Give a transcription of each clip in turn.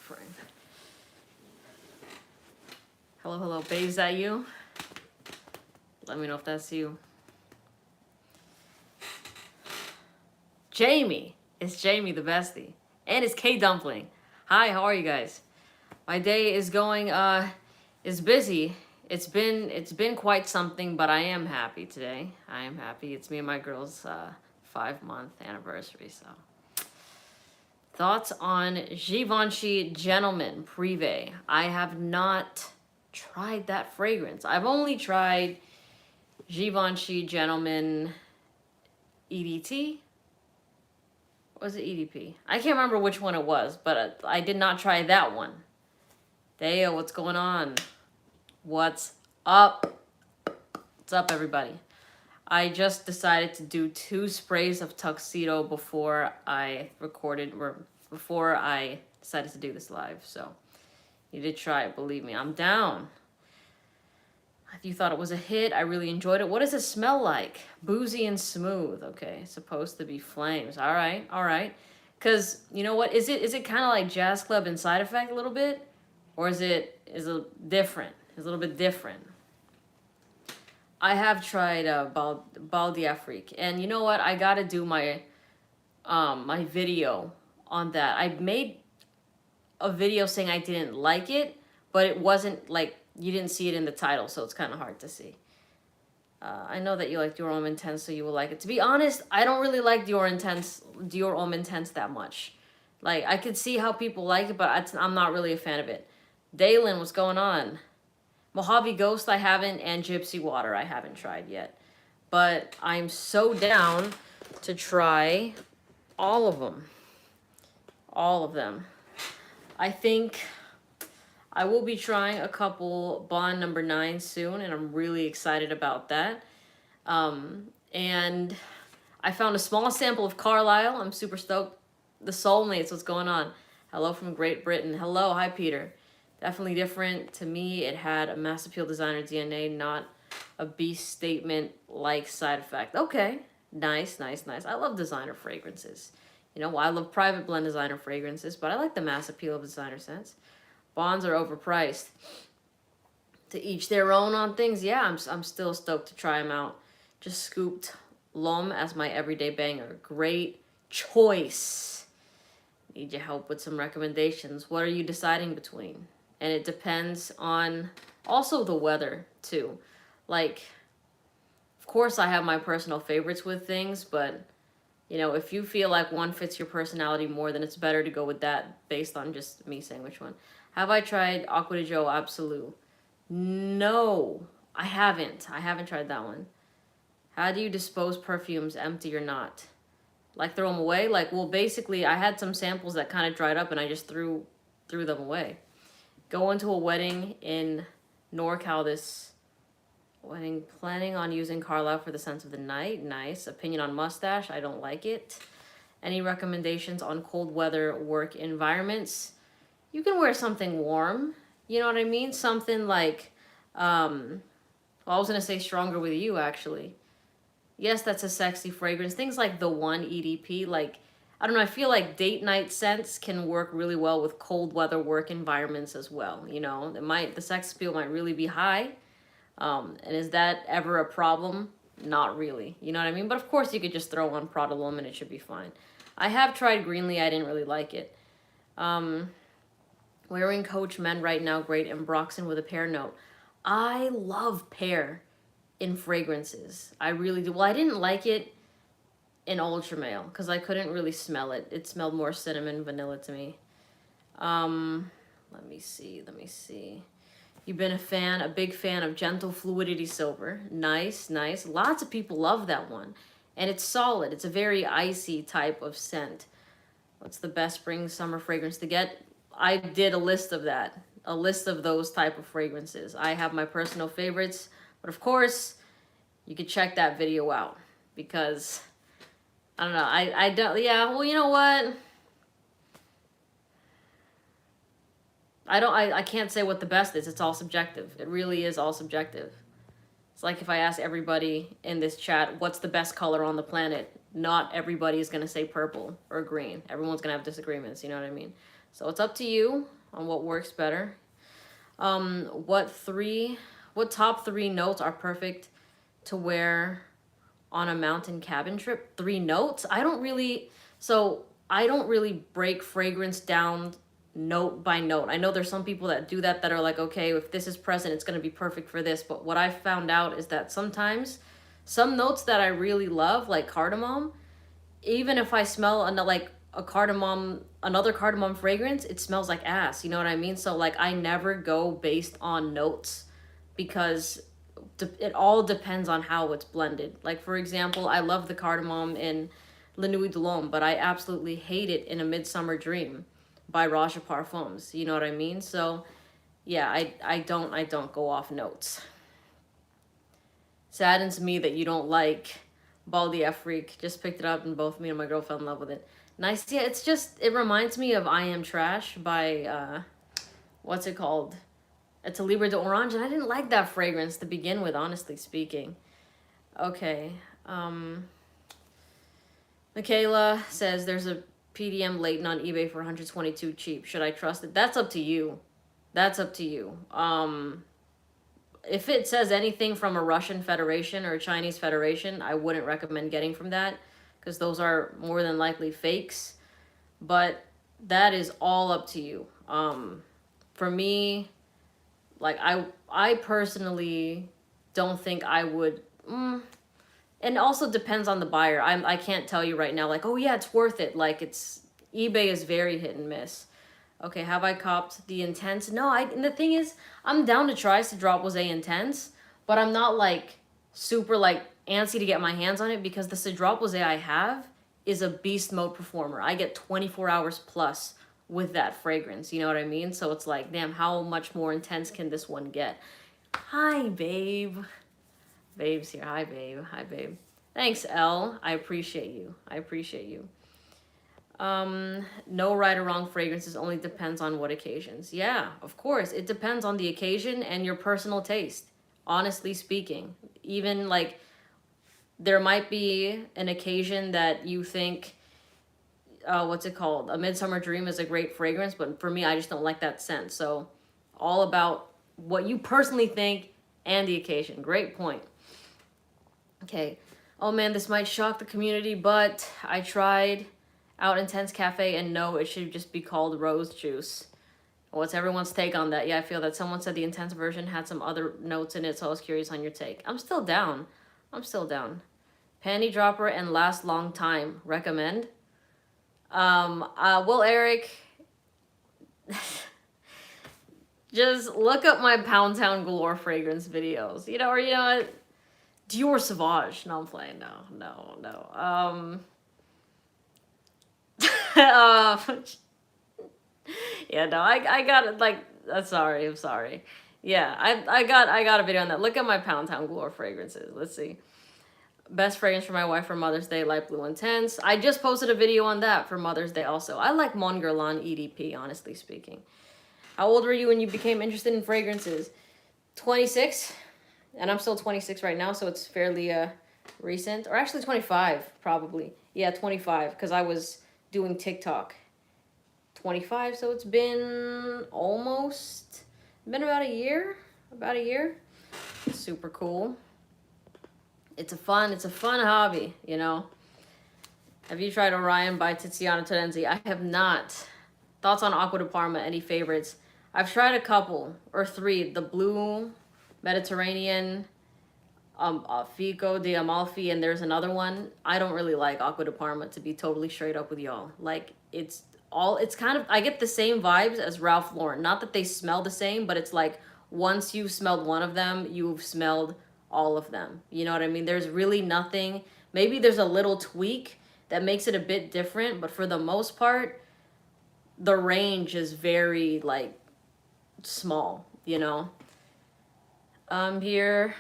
frame. Hello, hello, babe, is that you? Let me know if that's you. Jamie. It's Jamie, the bestie. And it's K Dumpling. Hi, how are you guys? My day is going, is busy. It's been quite something, but I am happy today. I am happy. It's me and my girl's 5-month anniversary, so. Thoughts on Givenchy Gentleman Prive. I have not tried that fragrance. I've only tried Givenchy Gentleman EDT. Was it EDP? I can't remember which one it was, but I did not try that one. Dale, what's going on? What's up? What's up, everybody? I just decided to do 2 sprays of Tuxedo before I recorded, or before I decided to do this live. So you did try it, believe me. I'm down. If you thought it was a hit, I really enjoyed it. What does it smell like? Boozy and smooth. Okay, it's supposed to be flames. All right, all right. Because, you know what? Is it kind of like Jazz Club and Side Effect a little bit? Or is it different? It's a little bit different. I have tried Baldi Afrique. And you know what? I got to do my my video on that. I made a video saying I didn't like it, but it wasn't like, you didn't see it in the title, so it's kind of hard to see. I know that you like Dior Homme Intense, so you will like it. To be honest, I don't really like Dior Homme Intense that much. Like, I could see how people like it, but I'm not really a fan of it. Dalen, what's going on? Mojave Ghost I haven't, and Gypsy Water I haven't tried yet. But I'm so down to try all of them. All of them. I think I will be trying a couple Bond number 9 soon, and I'm really excited about that. And I found a small sample of Carlisle. I'm super stoked. The Soulmates, what's going on? Hello from Great Britain. Hello, hi Peter. Definitely different. To me, it had a mass appeal designer DNA, not a beast statement like Side Effect. Okay, nice, nice, nice. I love designer fragrances. You know, I love private blend designer fragrances, but I like the mass appeal of designer scents. Bonds are overpriced. To each their own on things. Yeah, I'm still stoked to try them out. Just scooped L'Homme as my everyday banger. Great choice. Need your help with some recommendations. What are you deciding between? And it depends on also the weather too. Like, of course I have my personal favorites with things, but you know, if you feel like one fits your personality more, then it's better to go with that based on just me saying which one. Have I tried Aqua de Joe Absolute? No, I haven't. I haven't tried that one. How do you dispose perfumes, empty or not? Like throw them away? Like, well, basically, I had some samples that kind of dried up and I just threw them away. Going to a wedding in NorCal this wedding. Planning on using Carlisle for the scent of the night. Nice. Opinion on mustache. I don't like it. Any recommendations on cold weather work environments? You can wear something warm. You know what I mean? Something like, well, I was going to say Stronger With You, actually. Yes, that's a sexy fragrance. Things like the One EDP, like, I don't know, I feel like date night scents can work really well with cold weather work environments as well. You know, the sex appeal might really be high. And is that ever a problem? Not really. You know what I mean? But of course you could just throw on Prada L'Homme and it should be fine. I have tried Greenlee. I didn't really like it. Wearing Coach Men right now, great. And Broxton with a pear note. I love pear in fragrances. I really do. Well, I didn't like it in Ultra Male because I couldn't really smell it. It smelled more cinnamon, vanilla to me. Let me see. You've been a big fan of Gentle Fluidity Silver. Nice, nice. Lots of people love that one. And it's solid. It's a very icy type of scent. What's the best spring, summer fragrance to get? I did a list of that. A list of those type of fragrances. I have my personal favorites. But of course, you can check that video out. Because, I don't know. I don't, yeah, well, you know what? I can't say what the best is. It's all subjective. It really is all subjective. It's like if I ask everybody in this chat, what's the best color on the planet? Not everybody is going to say purple or green. Everyone's going to have disagreements, you know what I mean? So it's up to you. on what works better. What top 3 notes are perfect to wear on a mountain cabin trip? 3 notes? I don't really break fragrance down note by note. I know there's some people that do that are like, okay, if this is present, it's going to be perfect for this. But what I found out is that sometimes some notes that I really love, like cardamom, even if I smell another cardamom fragrance, it smells like ass. You know what I mean? So like I never go based on notes because it all depends on how it's blended. Like for example, I love the cardamom in La Nuit de l'Homme, but I absolutely hate it in A Midsummer Dream by Raja Parfums. You know what I mean? So yeah, I don't go off notes. Saddens me that you don't like Baldia Freak. Just picked it up and both me and my girl fell in love with it. Nice. Yeah, it reminds me of I Am Trash by, what's it called? It's a Libre d'Orange, and I didn't like that fragrance to begin with, honestly speaking. Okay. Michaela says there's a PDM Leighton on eBay for 122 cheap. Should I trust it? That's up to you. That's up to you. If it says anything from a Russian Federation or a Chinese Federation, I wouldn't recommend getting from that because those are more than likely fakes. But that is all up to you. For me, like I personally don't think I would. And also depends on the buyer. I can't tell you right now, like, oh yeah, it's worth it. Like eBay is very hit and miss. Okay, have I copped the Intense? No, and the thing is, I'm down to try Cedroit Rosé Intense, but I'm not like super like antsy to get my hands on it because the Cedroit Rosé I have is a beast mode performer. I get 24 hours plus with that fragrance, you know what I mean? So it's like, damn, how much more intense can this one get? Hi, babe. Babe's here. Hi, babe. Hi, babe. Thanks, Elle. I appreciate you. I appreciate you. No right or wrong fragrances, only depends on what occasions. Yeah, of course. It depends on the occasion and your personal taste, honestly speaking. Even like there might be an occasion that you think, what's it called? A Midsummer Dream is a great fragrance, but for me, I just don't like that scent. So all about what you personally think and the occasion. Great point. Okay. Oh man, this might shock the community, but I tried out Intense Cafe, and no, it should just be called Rose Juice. What's everyone's take on that? Yeah, I feel that someone said the Intense version had some other notes in it, so I was curious on your take. I'm still down. Panty Dropper and Last Long Time. Recommend? Well, Eric, just look up my Pound Town Galore fragrance videos. You know, or you know what? Dior Sauvage. No, I'm playing. No. Yeah, no, I got it. Like, I'm sorry. Yeah, I got a video on that. Look at my Pound Town Galore fragrances. Let's see. Best fragrance for my wife for Mother's Day, Light Blue Intense. I just posted a video on that for Mother's Day also. I like Mon Guerlain EDP, honestly speaking. How old were you when you became interested in fragrances? 26, and I'm still 26 right now, so it's fairly recent. Or actually 25, probably. Yeah, 25, because I was doing TikTok. 25, so it's been about a year. Super cool. It's a fun hobby, you know. Have you tried Orion by Tiziana Terenzi? I have not. Thoughts on Acqua di Parma? Any favorites? I've tried a couple or 3. The Blue Mediterranean, Fico di Amalfi, and there's another one. I don't really like Acqua di Parma, to be totally straight up with y'all. Like it's kind of, I get the same vibes as Ralph Lauren. Not that they smell the same, but it's like once you've smelled one of them, you've smelled all of them. You know what I mean? There's really nothing. Maybe there's a little tweak that makes it a bit different, but for the most part, the range is very like small, you know. I'm here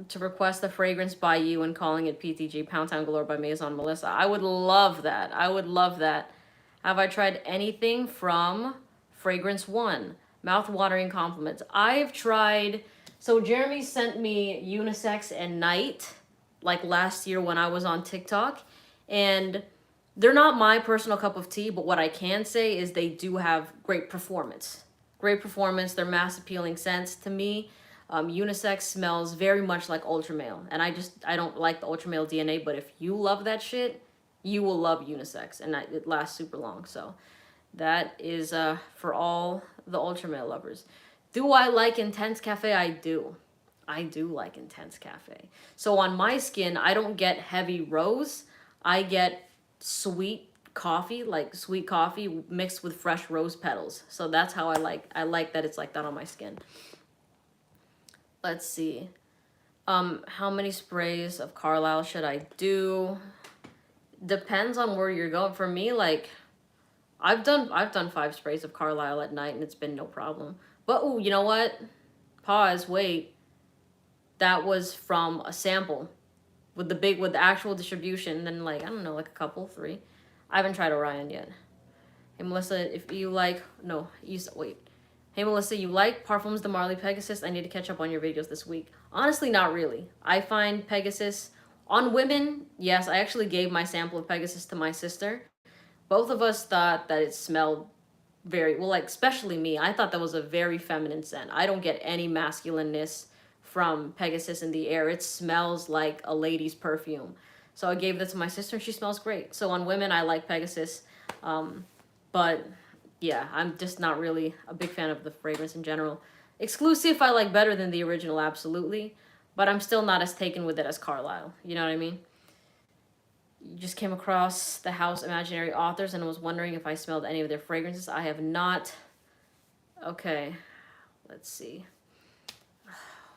to request the fragrance by you and calling it PTG, Pound Town Galore by Maison Melissa. I would love that. Have I tried anything from Fragrance One? Mouth-watering compliments. I've tried, so Jeremy sent me Unisex and Night like last year when I was on TikTok, and They're not my personal cup of tea, but what I can say is they do have great performance. Great performance. They're mass appealing scents to me. Unisex smells very much like ultra male, and I don't like the ultra male DNA. But if you love that shit, you will love unisex, and it lasts super long. So that is for all the ultra male lovers. Do I like Intense Cafe? I do. I do like Intense Cafe. So on my skin, I don't get heavy rose. I get sweet coffee, like sweet coffee mixed with fresh rose petals. So that's how I like that it's like that on my skin. Let's see. How many sprays of Carlisle should I do? Depends on where you're going. For me, like I've done 5 sprays of Carlisle at night and it's been no problem. But oh, you know what? Pause, wait. That was from a sample with the actual distribution, then like I don't know, like a couple, 3. I haven't tried Orion yet. Hey Melissa, if you like wait. Hey Melissa, you like Parfums de Marly Pegasus? I need to catch up on your videos this week. Honestly, not really. I find Pegasus on women, yes, I actually gave my sample of Pegasus to my sister. Both of us thought that it smelled very well, like especially me. I thought that was a very feminine scent. I don't get any masculineness from Pegasus in the air. It smells like a lady's perfume. So I gave that to my sister and she smells great. So on women, I like Pegasus. But yeah, I'm just not really a big fan of the fragrance in general. Exclusive, I like better than the original, absolutely. But I'm still not as taken with it as Carlisle. You know what I mean? You just came across the house Imaginary Authors and was wondering if I smelled any of their fragrances. I have not. Okay, let's see.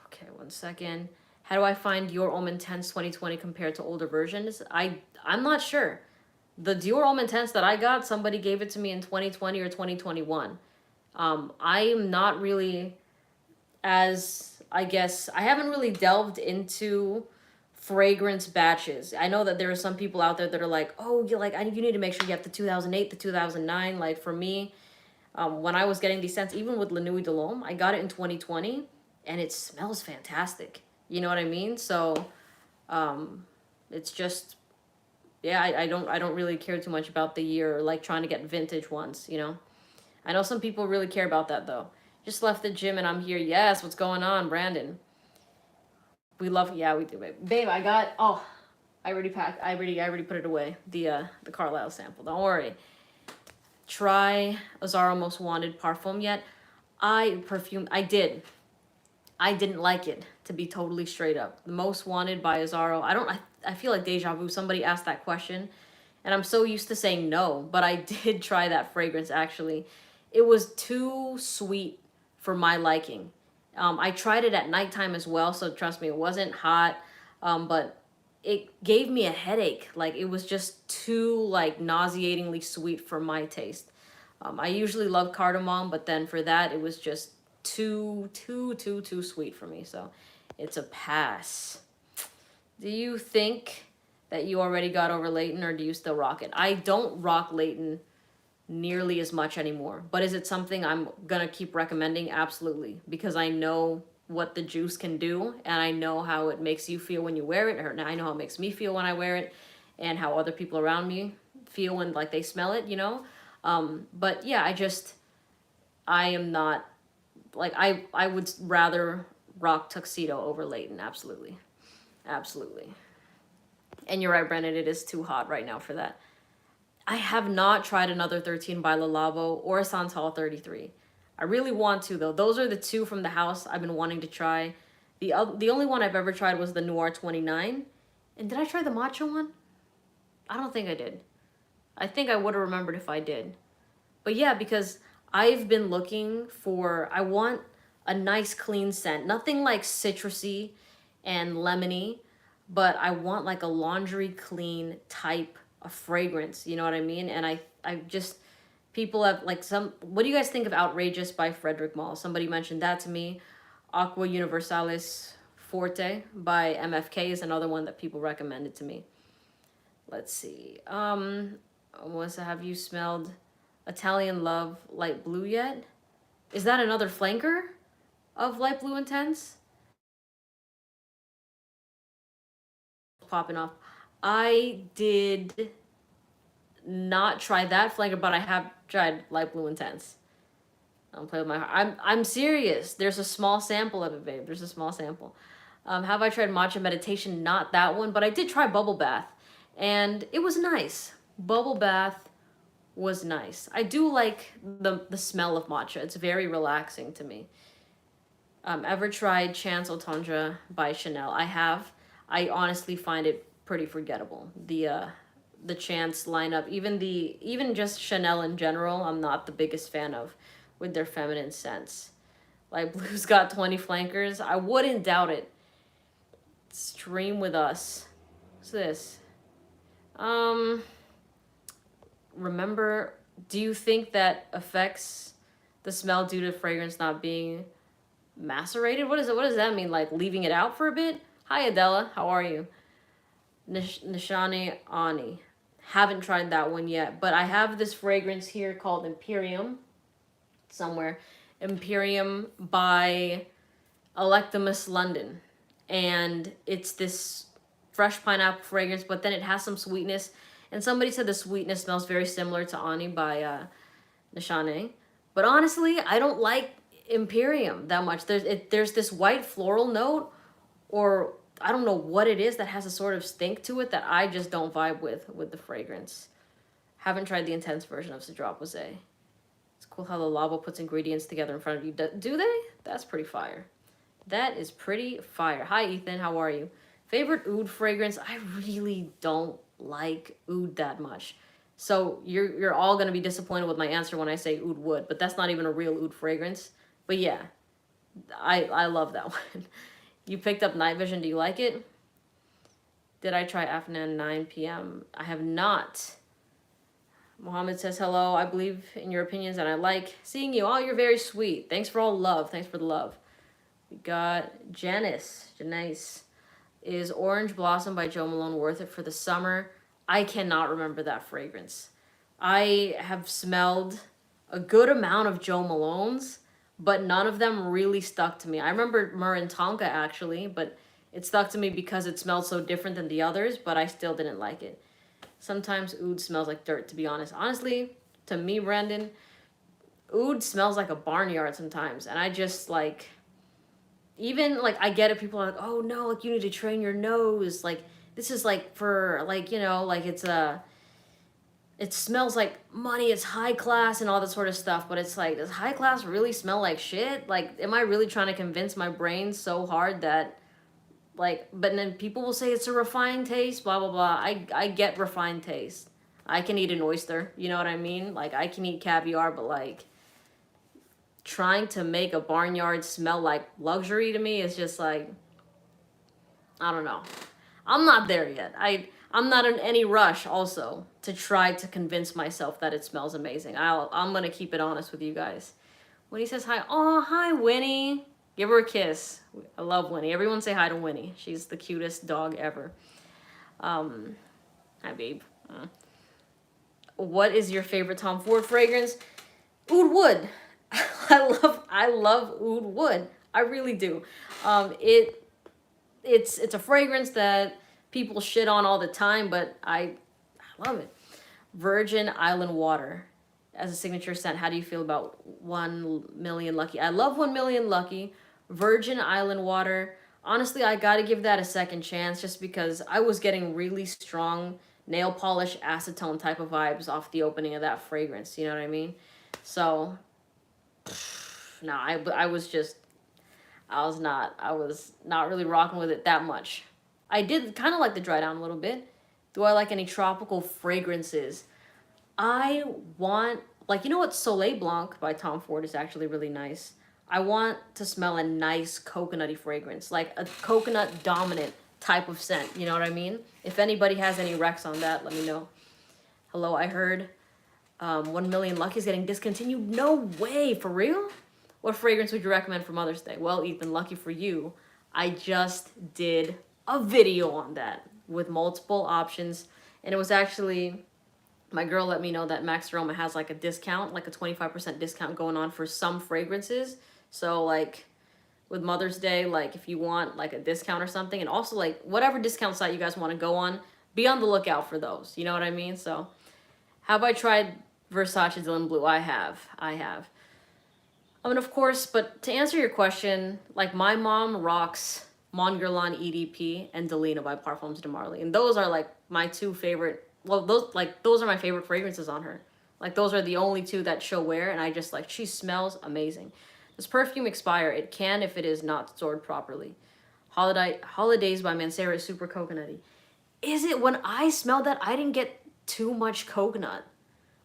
Okay, 1 second. How do I find Dior Homme Intense 2020 compared to older versions? I'm not sure. The Dior Homme Intense that I got, somebody gave it to me in 2020 or 2021. I am not really I guess, I haven't really delved into fragrance batches. I know that there are some people out there that are like, oh, you need to make sure you have the 2008, the 2009. Like for me, when I was getting these scents, even with La Nuit de l'Homme, I got it in 2020 and it smells fantastic. You know what I mean? So it's just, yeah, I don't really care too much about the year or like trying to get vintage ones, you know? I know some people really care about that though. Just left the gym and I'm here. Yes, what's going on, Brandon? Yeah, we do it. Babe, I already packed. I already put it away. The Carlisle sample. Don't worry. Try Azzaro Most Wanted Parfum yet? I did. I didn't like it, to be totally straight up. The Most Wanted by Azzaro. I feel like deja vu. Somebody asked that question and I'm so used to saying no, but I did try that fragrance actually. It was too sweet for my liking. I tried it at nighttime as well, so trust me, it wasn't hot, but it gave me a headache. Like it was just too like nauseatingly sweet for my taste. I usually love cardamom, but then for that it was just too sweet for me. So it's a pass. Do you think that you already got over Leighton or do you still rock it? I don't rock Leighton nearly as much anymore. But is it something I'm going to keep recommending? Absolutely. Because I know what the juice can do and I know how it makes you feel when you wear it. Or I know how it makes me feel when I wear it and how other people around me feel when like they smell it, you know? But yeah, I am not, like, I would rather rock Tuxedo over Leighton. Absolutely. Absolutely. And you're right, Brennan, it is too hot right now for that. I have not tried another 13 by Le Labo or Santal 33. I really want to, though. Those are the 2 from the house I've been wanting to try. The only one I've ever tried was the Noir 29. And did I try the Matcha one? I don't think I did. I think I would have remembered if I did. But yeah, because I've been looking for, I want a nice clean scent. Nothing like citrusy and lemony, but I want like a laundry clean type of fragrance, you know what I mean? And I just, people have like what do you guys think of Outrageous by Frederick Malle? Somebody mentioned that to me. Aqua Universalis Forte by MFK is another one that people recommended to me. Let's see. Melissa, have you smelled Italian Love Light Blue yet? Is that another flanker of Light Blue Intense? Popping off. I did not tried that flanker, but I have tried Light Blue Intense. Don't play with my heart. I'm serious. There's a small sample of it, babe. There's a small sample. Have I tried Matcha Meditation? Not that one, but I did try Bubble Bath, and it was nice. Bubble Bath was nice. I do like the smell of matcha. It's very relaxing to me. Ever tried Chance Otondra by Chanel? I have. I honestly find it pretty forgettable. The Chance lineup, even just Chanel in general, I'm not the biggest fan of with their feminine scents. Like Blue's got 20 flankers. I wouldn't doubt it. Stream with us. What's this? Remember, do you think that affects the smell due to fragrance not being macerated? What does that mean? Like leaving it out for a bit? Hi Adela, how are you? Nishani Ani. Haven't tried that one yet, but I have this fragrance here called Imperium somewhere. Imperium by Electimus London. And it's this fresh pineapple fragrance, but then it has some sweetness. And somebody said the sweetness smells very similar to Ani by Nishane. But honestly, I don't like Imperium that much. There's this white floral note, or I don't know what it is that has a sort of stink to it that I just don't vibe with the fragrance. Haven't tried the intense version of Cedroit Rosé. It's cool how the lava puts ingredients together in front of you. Do they? That's pretty fire. That is pretty fire. Hi Ethan, how are you? Favorite oud fragrance? I really don't like oud that much. So you're all going to be disappointed with my answer when I say oud wood, but that's not even a real oud fragrance. But yeah, I love that one. You picked up Night Vision. Do you like it? Did I try Afnan 9 p.m.? I have not. Mohammed says, hello, I believe in your opinions and I like seeing you. Oh, you're very sweet. Thanks for all the love. Thanks for the love. We got Janice. Is Orange Blossom by Jo Malone worth it for the summer? I cannot remember that fragrance. I have smelled a good amount of Jo Malone's, but none of them really stuck to me. I remember Marin Tonka actually, but it stuck to me because it smelled so different than the others, but I still didn't like it. Sometimes oud smells like dirt, to be honest. Honestly, to me, Brandon, oud smells like a barnyard sometimes, and I just like, even like I get it, people are like, oh no, like you need to train your nose, like this is like for like, you know, like it smells like money, it's high class and all that sort of stuff, but it's like, does high class really smell like shit? Like, am I really trying to convince my brain so hard that, like, but then people will say it's a refined taste, blah, blah, blah. I get refined taste. I can eat an oyster, you know what I mean? Like, I can eat caviar, but like, trying to make a barnyard smell like luxury to me is just like, I don't know. I'm not there yet. I'm not in any rush also to try to convince myself that it smells amazing. I'm going to keep it honest with you guys. Winnie says hi. Oh, hi, Winnie. Give her a kiss. I love Winnie. Everyone say hi to Winnie. She's the cutest dog ever. Hi, babe. What is your favorite Tom Ford fragrance? Oud Wood. I love Oud Wood. I really do. It's a fragrance that people shit on all the time, but I love it. Virgin Island Water as a signature scent. How do you feel about 1 Million Lucky? I love 1 Million Lucky. Virgin Island Water. Honestly, I gotta give that a second chance just because I was getting really strong nail polish acetone type of vibes off the opening of that fragrance. You know what I mean? So, no, I was not really rocking with it that much. I did kind of like the dry down a little bit. Do I like any tropical fragrances? I want, like, you know what? Soleil Blanc by Tom Ford is actually really nice. I want to smell a nice coconutty fragrance, like a coconut dominant type of scent. You know what I mean? If anybody has any recs on that, let me know. Hello, I heard 1 Million Lucky is getting discontinued. No way, for real? What fragrance would you recommend for Mother's Day? Well, Ethan, lucky for you, I just did a video on that with multiple options, and it was actually, my girl let me know that Max Aroma has like a discount, like a 25% discount going on for some fragrances. So like with Mother's Day, like if you want like a discount or something, and also like whatever discount site you guys want to go on, be on the lookout for those. You know what I mean? So Have I tried Versace Dylan Blue? I have. I have. I mean, of course, but to answer your question, like my mom rocks Mon Guerlain EDP and Delina by Parfums de Marly. And those are like my two favorite, well, those are my favorite fragrances on her. Like those are the only two that she'll wear, and I just like, she smells amazing. Does perfume expire? It can if it is not stored properly. Holidays by Mancera is super coconutty. Is it? When I smelled that, I didn't get too much coconut.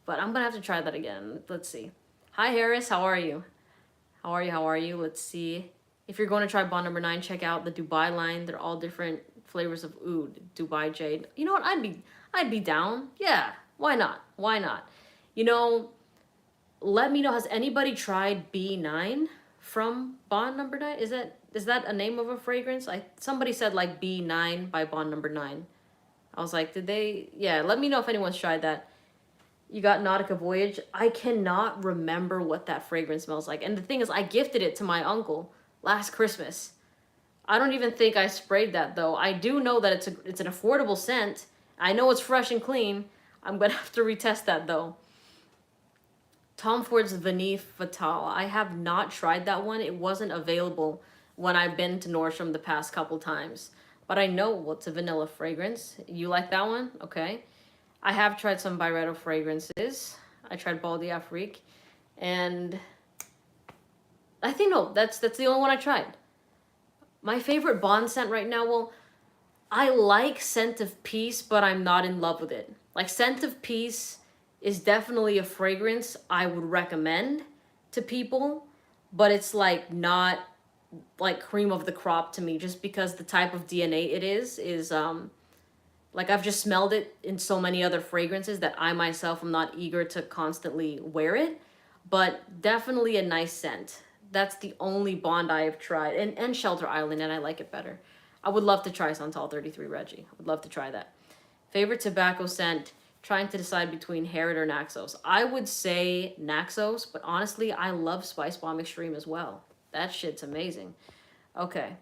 But I'm gonna have to try that again. Let's see. Hi Harris, how are you? How are you? How are you? Let's see. If you're going to try Bond number 9, check out the Dubai line. They're all different flavors of oud, Dubai Jade. You know what? I'd be down. Yeah. Why not? Why not? You know, let me know, has anybody tried B9 from Bond number 9? Is that a name of a fragrance? Somebody said like B9 by Bond number 9. I was like, did they? Yeah, let me know if anyone's tried that. You got Nautica Voyage. I cannot remember what that fragrance smells like. And the thing is, I gifted it to my uncle last Christmas. I don't even think I sprayed that though. I do know that it's an affordable scent. I know it's fresh and clean. I'm gonna have to retest that though. Tom Ford's Vanille Fatale. I have not tried that one. It wasn't available when I've been to Nordstrom the past couple times. But I know what's a vanilla fragrance. You like that one? Okay. I have tried some Byredo fragrances. I tried Bal d'Afrique. And I think, no, that's the only one I tried. My favorite Bond scent right now, well, I like Scent of Peace, but I'm not in love with it. Like, Scent of Peace is definitely a fragrance I would recommend to people, but it's like not like cream of the crop to me, just because the type of DNA it is like I've just smelled it in so many other fragrances that I myself am not eager to constantly wear it, but definitely a nice scent. That's the only Bond I have tried, and Shelter Island, and I like it better. I would love to try Santal 33 Reggie. I would love to try that. Favorite tobacco scent, trying to decide between Harrod or Naxos. I would say Naxos, but honestly, I love Spice Bomb Extreme as well. That shit's amazing. Okay.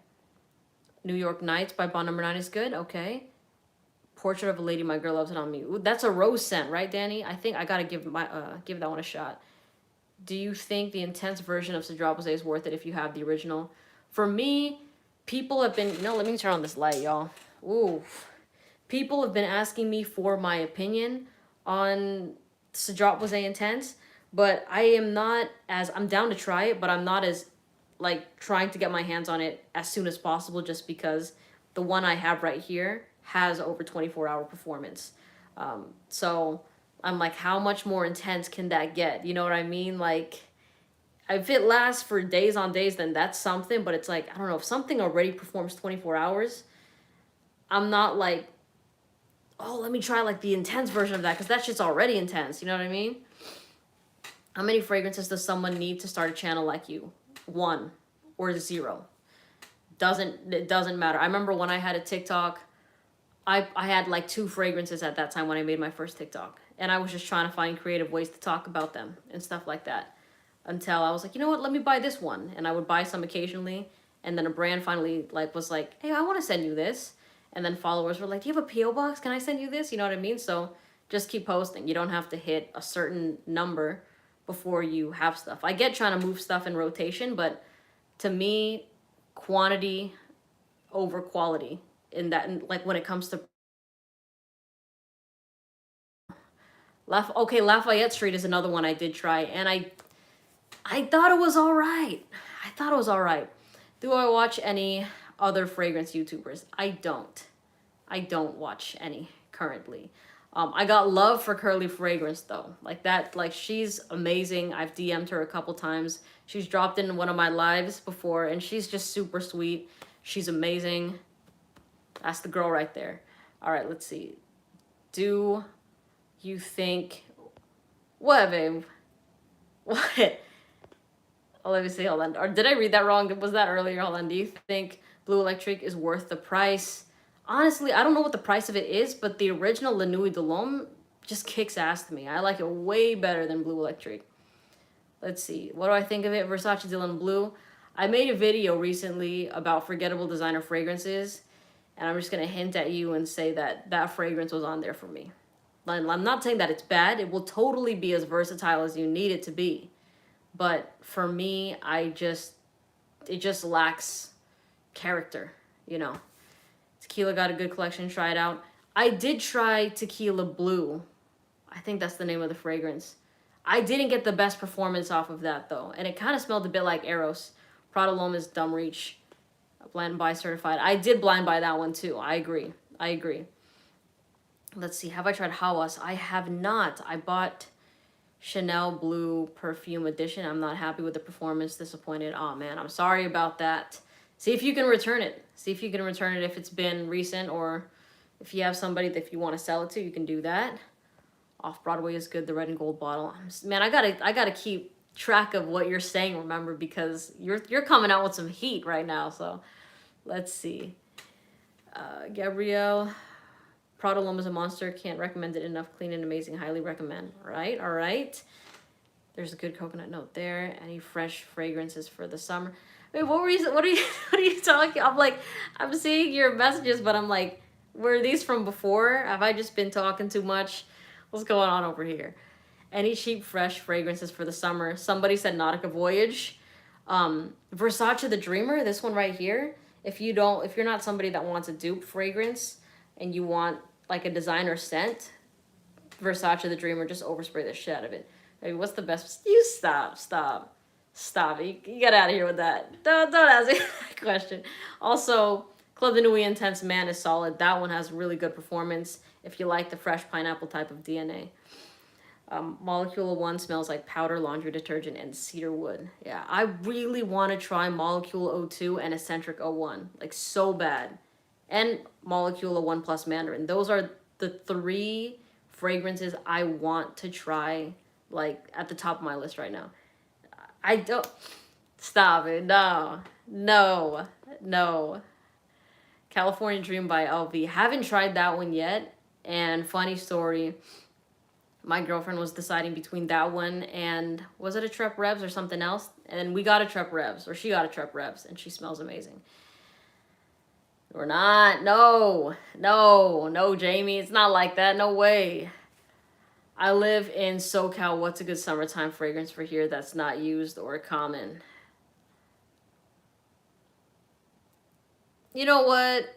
New York Nights by Bond number 9 is good. Okay. Portrait of a Lady, My Girl Loves It on Me. Ooh, that's a rose scent, right, Danny? I think I gotta give that one a shot. Do you think the intense version of Cedrat Rosé is worth it if you have the original? For me, people have been... No, let me turn on this light, y'all. Ooh. People have been asking me for my opinion on Cedrat Rosé Intense, but I am not as... I'm down to try it, but I'm not as, like, trying to get my hands on it as soon as possible, just because the one I have right here has over 24-hour performance. So I'm like, how much more intense can that get? You know what I mean? Like, if it lasts for days on days, then that's something. But it's like, I don't know, if something already performs 24 hours, I'm not like, oh, let me try like the intense version of that, because that shit's already intense. You know what I mean? How many fragrances does someone need to start a channel like you? 1 or 0. It doesn't matter. I remember when I had a TikTok, I had like 2 fragrances at that time when I made my first TikTok. And I was just trying to find creative ways to talk about them and stuff like that. Until I was like, you know what, let me buy this one. And I would buy some occasionally. And then a brand finally was like, hey, I want to send you this. And then followers were like, do you have a P.O. box? Can I send you this? You know what I mean? So just keep posting. You don't have to hit a certain number before you have stuff. I get trying to move stuff in rotation, but to me, quantity over quality. In that, like when it comes to Lafayette Street is another one I did try, and I thought it was all right. Do I watch any other fragrance YouTubers? I don't watch any currently. I got love for Curly Fragrance though. Like that, like she's amazing. I've DM'd her a couple times. She's dropped in one of my lives before, and she's just super sweet. She's amazing. That's the girl right there. All right, let's see. Do you think... What, babe? What? Oh, let me see, hold on. Or did I read that wrong? Was that earlier? Hold on. Do you think Blue Electric is worth the price? Honestly, I don't know what the price of it is, but the original La Nuit de l'Homme just kicks ass to me. I like it way better than Blue Electric. Let's see. What do I think of it? Versace Dylan Blue. I made a video recently about forgettable designer fragrances, and I'm just going to hint at you and say that that fragrance was on there for me. I'm not saying that it's bad. It will totally be as versatile as you need it to be. But for me, it just lacks character, you know. Tequila got a good collection. Try it out. I did try Tequila Blue. I think that's the name of the fragrance. I didn't get the best performance off of that, though. And it kind of smelled a bit like Eros. Prada Lomas Dumb Reach. Blind Buy certified. I did blind buy that one, too. I agree. Let's see. Have I tried Hawas? I have not. I bought Chanel Blue Perfume Edition. I'm not happy with the performance. Disappointed. Oh, man. I'm sorry about that. See if you can return it. If it's been recent, or if you have somebody that if you want to sell it to, you can do that. Off Broadway is good. The red and gold bottle. Man, I gotta keep track of what you're saying. Remember, because you're coming out with some heat right now. So, let's see. Gabrielle, Prada Loma's a monster. Can't recommend it enough. Clean and amazing. Highly recommend. All right. There's a good coconut note there. Any fresh fragrances for the summer? Wait, what are you talking? I'm seeing your messages, but I'm like, were these from before? Have I just been talking too much? What's going on over here? Any cheap, fresh fragrances for the summer? Somebody said Nautica Voyage. Versace the Dreamer, this one right here. If you're not somebody that wants a dupe fragrance and you want like a designer scent, Versace the Dreamer, just overspray the shit out of it. Maybe what's the best? You stop. You get out of here with that. Don't ask me that question. Also, Club de Nuit Intense Man is solid. That one has really good performance if you like the fresh pineapple type of DNA. Molecule 01 smells like powder, laundry detergent, and cedar wood. Yeah, I really want to try Molecule 02 and Eccentric 01. Like, so bad. And Molecule 01 plus Mandarin. Those are the 3 fragrances I want to try, like, at the top of my list right now. I don't... Stop it. No. California Dream by LV. Haven't tried that one yet. And funny story, my girlfriend was deciding between that one and, was it a Trep Revs or something else? And we got a Trep Revs, or she got a Trep Revs, and she smells amazing. We're not. No, Jamie. It's not like that. No way. I live in SoCal. What's a good summertime fragrance for here that's not used or common? You know what?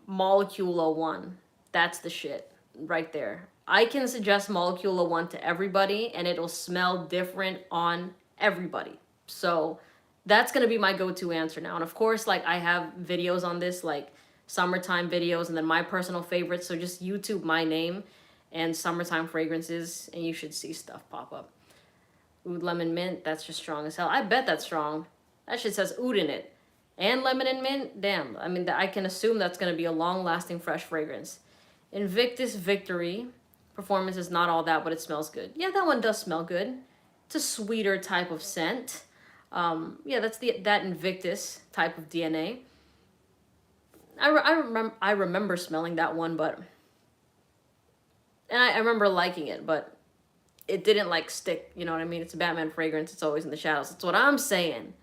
Molecule 01. That's the shit right there. I can suggest Molecule 01 to everybody and it'll smell different on everybody. So that's going to be my go-to answer now. And of course, like, I have videos on this, like summertime videos, and then my personal favorites. So just YouTube my name and summertime fragrances and you should see stuff pop up. Oud Lemon Mint, that's just strong as hell. I bet that's strong. That shit says oud in it. And lemon and mint, damn. I mean, I can assume that's going to be a long-lasting fresh fragrance. Invictus Victory. Performance is not all that, but it smells good. Yeah, that one does smell good. It's a sweeter type of scent. Yeah, that's that Invictus type of DNA. I remember smelling that one, but... And I remember liking it, but it didn't, like, stick. You know what I mean? It's a Batman fragrance. It's always in the shadows. That's what I'm saying.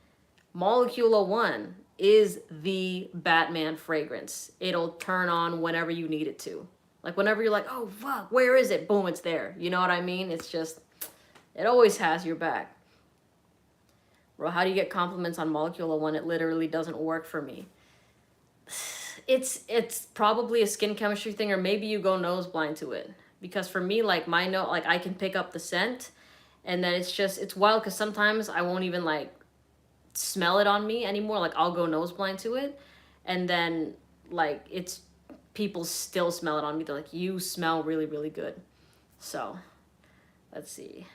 Molecule 01 is the Batman fragrance. It'll turn on whenever you need it to. Like, whenever you're like, oh, fuck, where is it? Boom, it's there. You know what I mean? It's just, it always has your back. Bro, how do you get compliments on Molecule 01? It literally doesn't work for me. It's probably a skin chemistry thing, or maybe you go nose blind to it. Because for me, like, my nose, like, I can pick up the scent, and then it's wild, because sometimes I won't even, like, smell it on me anymore. Like, I'll go nose blind to it, and then, like, people still smell it on me. They're like, you smell really, really good. So, let's see.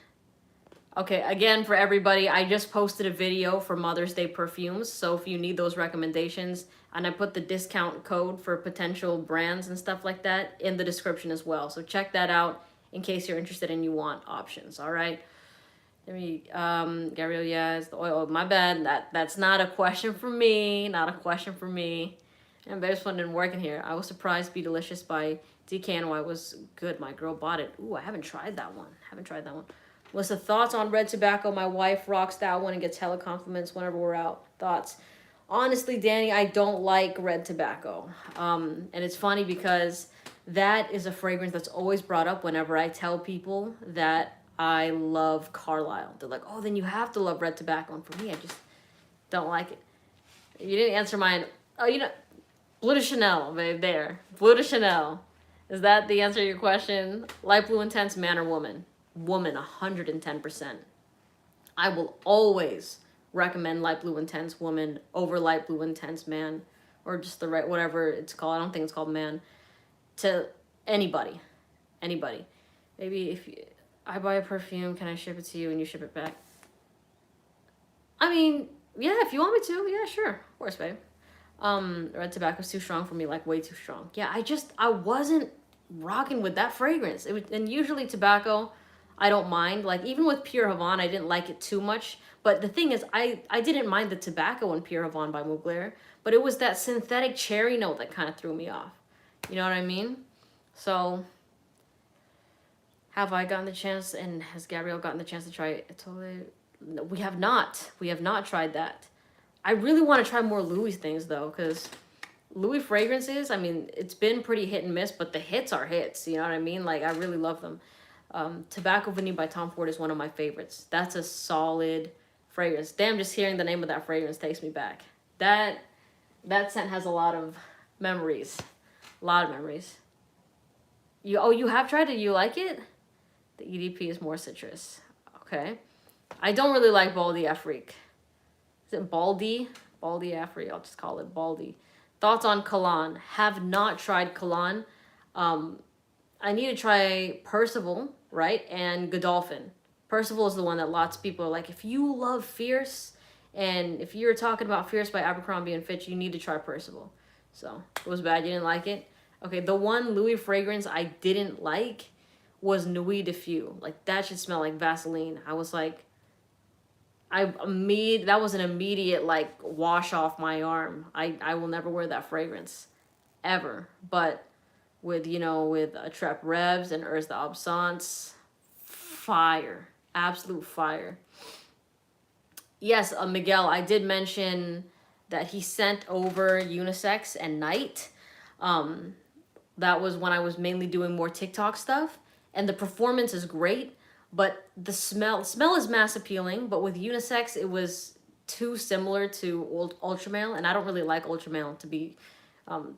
Okay, again, for everybody, I just posted a video for Mother's Day perfumes. So if you need those recommendations, and I put the discount code for potential brands and stuff like that in the description as well. So check that out in case you're interested and you want options, all right? Gabriel, yeah, it's the oil. Oh, my bad. That's not a question for me. And this one didn't work in here. I was surprised Be Delicious by DKNY was good. My girl bought it. Ooh, I haven't tried that one. What's the thoughts on red tobacco? My wife rocks that one and gets hella compliments whenever we're out. Thoughts? Honestly, Danny, I don't like red tobacco. And it's funny because That is a fragrance that's always brought up whenever I tell people that I love Carlisle. They're like, oh, then you have to love red tobacco. And for me, I just don't like it. You didn't answer mine. Oh, you know, Blue de Chanel, babe, there. Blue de Chanel. Is that the answer to your question? Light blue intense, man or woman? Woman, 110%. I will always recommend light blue intense woman over light blue intense man, or just the right, whatever it's called. I don't think it's called man. To anybody. Anybody. Maybe if you, I buy a perfume, can I ship it to you and you ship it back? I mean, yeah, if you want me to, yeah, sure. Of course, babe. Red tobacco's too strong for me, like way too strong. Yeah, I wasn't rocking with that fragrance. It was, and usually tobacco, I don't mind. Like even with Pure Havana, I didn't like it too much. But the thing is, I didn't mind the tobacco in Pure Havana by Mugler, but it was that synthetic cherry note that kind of threw me off. You know what I mean? So, have I gotten the chance, and has Gabrielle gotten the chance to try it? Totally. No, we have not. We have not tried that. I really want to try more Louis things though, because Louis fragrances, I mean, it's been pretty hit and miss, but the hits are hits. You know what I mean? Like, I really love them. Tobacco Vanille by Tom Ford is one of my favorites. That's a solid fragrance. Damn, just hearing the name of that fragrance takes me back. That scent has a lot of memories. A lot of memories. You have tried it? You like it? The EDP is more citrus. Okay. I don't really like Baldy Afrique. Is it Baldy? Baldy Afrique. I'll just call it Baldy. Thoughts on Cologne? Have not tried Cologne. I need to try Percival, right? And Godolphin. Percival is the one that lots of people are like, if you love Fierce, and if you're talking about Fierce by Abercrombie and Fitch, you need to try Percival. So, it was bad. You didn't like it? Okay, the one Louis fragrance I didn't like was Nuit de Feu. Like, that should smell like Vaseline. I was like, that was an immediate, like, wash off my arm. I will never wear that fragrance. Ever. But with, you know, with Trap Revs and Urs d'Absence, fire. Absolute fire. Yes, Miguel, I did mention that he sent over Unisex and Night. That was when I was mainly doing more TikTok stuff. And the performance is great, but the smell is mass appealing. But with Unisex, it was too similar to Ultramale. And I don't really like Ultramale, to be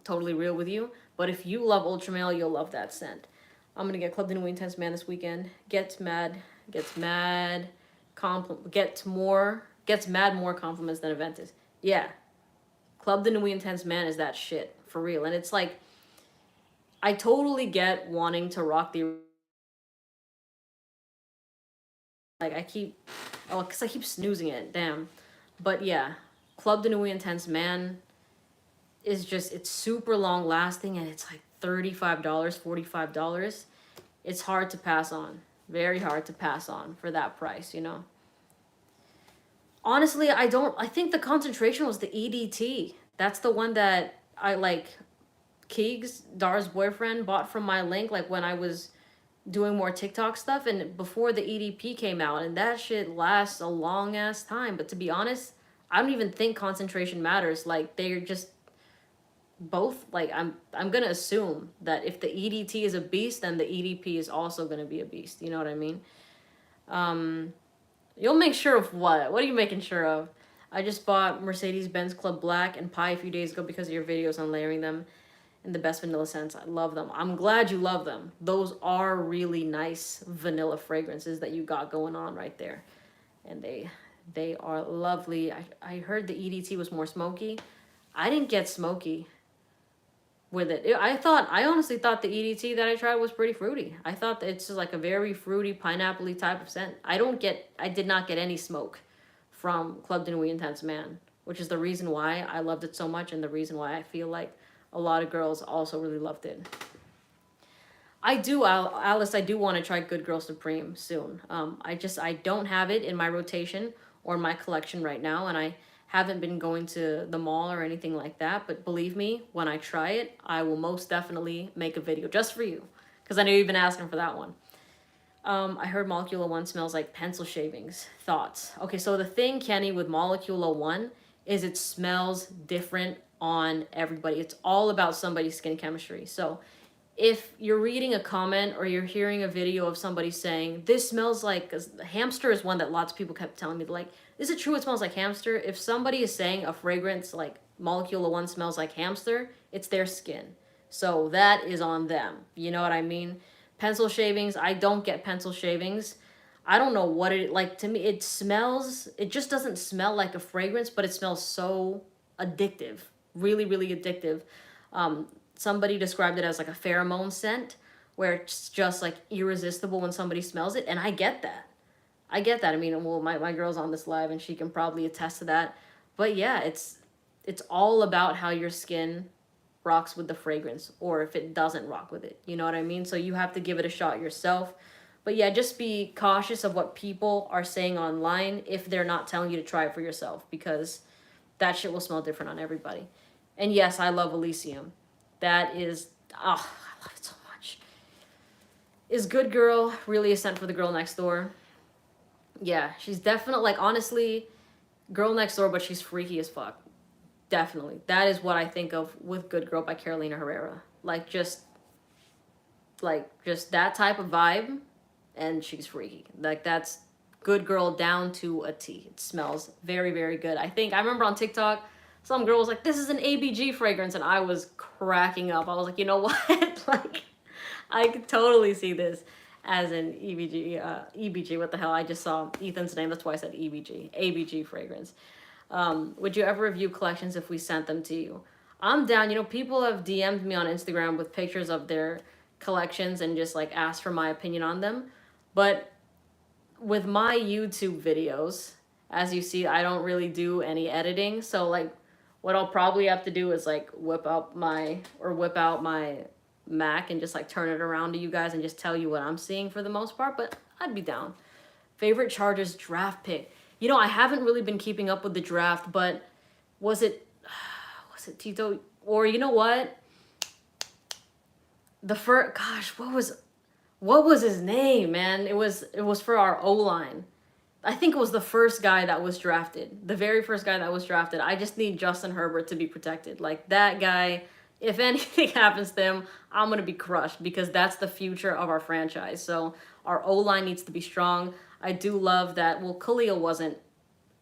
totally real with you. But if you love Ultramale, you'll love that scent. I'm going to get Club de Nuit Intense Man this weekend. Gets mad, gets mad more compliments than Aventus. Yeah. Club de Nuit Intense Man is that shit. For real. And it's like, I totally get wanting to rock the... Like, because I keep snoozing it. Damn. But yeah. Club de Nuit Intense Man is just, it's super long lasting, and it's like $35, $45. It's hard to pass on. Very hard to pass on for that price, you know? Honestly, I think the concentration was the EDT. That's the one that I like... Keegs, Dar's boyfriend, bought from my link, like when I was doing more TikTok stuff and before the EDP came out, and that shit lasts a long ass time. But to be honest, I don't even think concentration matters. Like, they're just both, like, I'm gonna assume that if the EDT is a beast, then the EDP is also gonna be a beast. You know what I mean? You'll make sure of what? What are you making sure of? I just bought Mercedes-Benz Club Black and Pie a few days ago because of your videos on layering them. And the best vanilla scents. I love them. I'm glad you love them. Those are really nice vanilla fragrances that you got going on right there. And they are lovely. I heard the EDT was more smoky. I didn't get smoky with it. I honestly thought the EDT that I tried was pretty fruity. I thought that it's just like a very fruity, pineapple-y type of scent. I did not get any smoke from Club de Nuit Intense Man, which is the reason why I loved it so much and the reason why I feel like a lot of girls also really loved it. Alice, I do want to try Good Girl Supreme soon. I don't have it in my rotation or in my collection right now, and I haven't been going to the mall or anything like that. But believe me, when I try it, I will most definitely make a video just for you, because I know you've been asking for that one. I heard Molecule 1 smells like pencil shavings. Thoughts? Okay, so the thing, Kenny, with Molecule 1 is it smells different on everybody. It's all about somebody's skin chemistry. So if you're reading a comment or you're hearing a video of somebody saying, this smells like, 'cause hamster is one that lots of people kept telling me, like, is it true it smells like hamster? If somebody is saying a fragrance like Molecule 1 smells like hamster, it's their skin. So that is on them. You know what I mean? Pencil shavings, I don't get pencil shavings. I don't know what it, like, to me, it smells, it just doesn't smell like a fragrance, but it smells so addictive. Really, really addictive. Somebody described it as like a pheromone scent, where it's just like irresistible when somebody smells it, and I get that. I get that. I mean, well, my girl's on this live and she can probably attest to that. But yeah, it's all about how your skin rocks with the fragrance, or if it doesn't rock with it. You know what I mean? So you have to give it a shot yourself. But yeah, just be cautious of what people are saying online if they're not telling you to try it for yourself, because that shit will smell different on everybody. And yes, I love Elysium. That is, oh, I love it so much. Is Good Girl really a scent for the girl next door? Yeah, she's definitely, like, honestly, girl next door, but she's freaky as fuck. Definitely. That is what I think of with Good Girl by Carolina Herrera. Like, just that type of vibe, and she's freaky. Like, that's Good Girl down to a T. It smells very, very good. I remember on TikTok, some girl was like, this is an ABG fragrance, and I was cracking up. I was like, you know what? Like, I could totally see this as an EBG, what the hell? I just saw Ethan's name, that's why I said EBG, ABG fragrance. Would you ever review collections if we sent them to you? I'm down. You know, people have DM'd me on Instagram with pictures of their collections and just like asked for my opinion on them. But with my YouTube videos, as you see, I don't really do any editing. So like, what I'll probably have to do is like whip out my Mac and just like turn it around to you guys and just tell you what I'm seeing for the most part, but I'd be down. Favorite Chargers draft pick. You know, I haven't really been keeping up with the draft, but was it Tito? Or you know what? The first, gosh, what was his name, man? It was for our O-line. I think it was the first guy that was drafted. The very first guy that was drafted. I just need Justin Herbert to be protected. Like, that guy, if anything happens to him, I'm going to be crushed, because that's the future of our franchise. So our O-line needs to be strong. I do love that, well, Khalil wasn't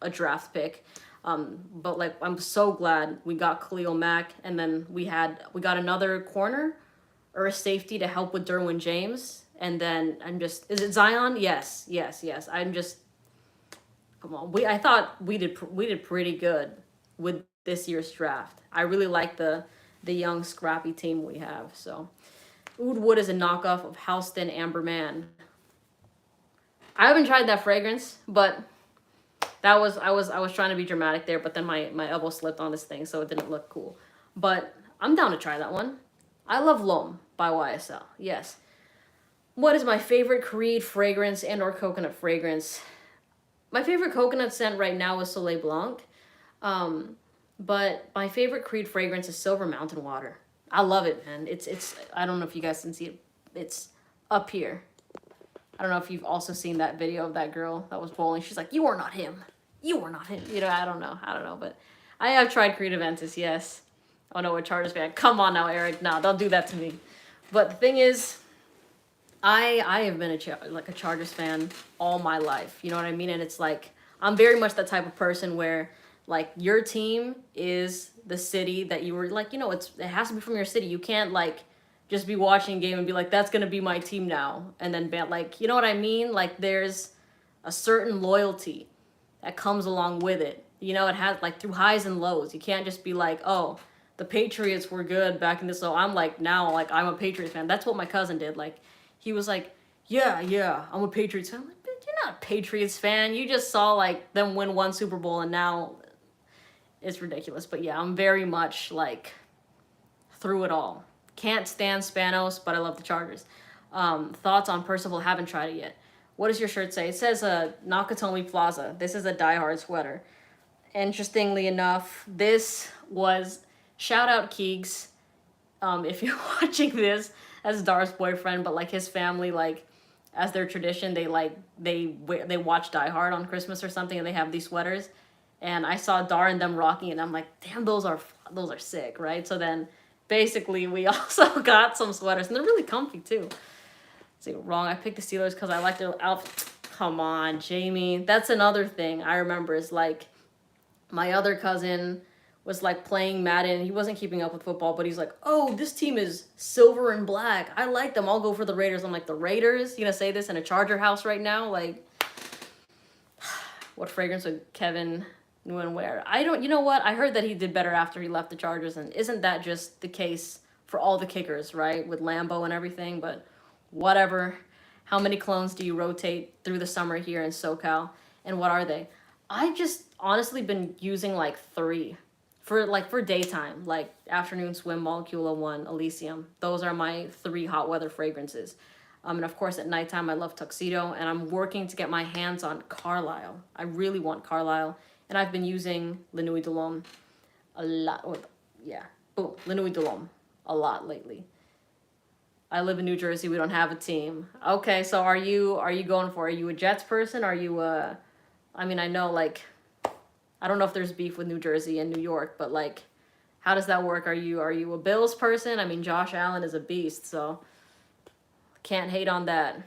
a draft pick. But like, I'm so glad we got Khalil Mack, and then we got another corner or a safety to help with Derwin James. And then is it Zion? Yes. Come on. I thought we did pretty good with this year's draft. I really like the young scrappy team we have. So Oud Wood is a knockoff of Houston Amber Man. I haven't tried that fragrance, but I was trying to be dramatic there, but then my elbow slipped on this thing, so it didn't look cool. But I'm down to try that one. I love L'Homme by YSL. Yes. What is my favorite Creed fragrance and or coconut fragrance? My favorite coconut scent right now is Soleil Blanc. But my favorite Creed fragrance is Silver Mountain Water. I love it, man. It's I don't know if you guys can see it. It's up here. I don't know if you've also seen that video of that girl that was bowling. She's like, you are not him. You are not him. You know, I don't know. But I have tried Creed Aventus, yes. Oh no, a Chargers fan. Come on now, Eric. No, don't do that to me. But the thing is, I have been a Chargers fan all my life. You know what I mean? And it's like, I'm very much that type of person where, like, your team is the city that you were, like, you know, it has to be from your city. You can't, like, just be watching a game and be like, that's going to be my team now. And then, like, you know what I mean? Like, there's a certain loyalty that comes along with it. You know, it has, like, through highs and lows. You can't just be like, oh, the Patriots were good back in this, so I'm, like, now, like, I'm a Patriots fan. That's what my cousin did. Like, he was like, yeah, I'm a Patriots fan. I'm like, you're not a Patriots fan. You just saw, like, them win one Super Bowl, and now it's ridiculous. But yeah, I'm very much, like, through it all. Can't stand Spanos, but I love the Chargers. Thoughts on Percival? Haven't tried it yet. What does your shirt say? It says Nakatomi Plaza. This is a Die Hard sweater. Interestingly enough, this was, shout out Keegs, if you're watching this, as Dar's boyfriend, but like his family, like, as their tradition, they watch Die Hard on Christmas or something, and they have these sweaters. And I saw Dar and them rocking it, and I'm like, damn, those are sick, right? So then basically, we also got some sweaters, and they're really comfy too. See, wrong. I picked the Steelers because I like their outfit. Come on, Jamie. That's another thing I remember is like my other cousin was like playing Madden. He wasn't keeping up with football, but he's like, oh, this team is silver and black. I like them. I'll go for the Raiders. I'm like, the Raiders? You gonna say this in a Charger house right now? Like, what fragrance would Kevin Nguyen wear? I don't, you know what? I heard that he did better after he left the Chargers, and isn't that just the case for all the kickers, right? With Lambeau and everything, but whatever. How many clones do you rotate through the summer here in SoCal? And what are they? I just honestly been using like 3 for daytime, like afternoon swim, Molecula 1, Elysium. Those are my 3 hot weather fragrances. And of course at nighttime I love Tuxedo, and I'm working to get my hands on Carlisle. I really want Carlisle, and I've been using La Nuit de l'Homme a lot. La Nuit de l'Homme a lot lately. I live in New Jersey. We don't have a team. Okay, so are you going for? Are you a Jets person? Are you I mean, I know like I don't know if there's beef with New Jersey and New York, but like how does that work? Are you a Bills person? I mean, Josh Allen is a beast, so can't hate on that.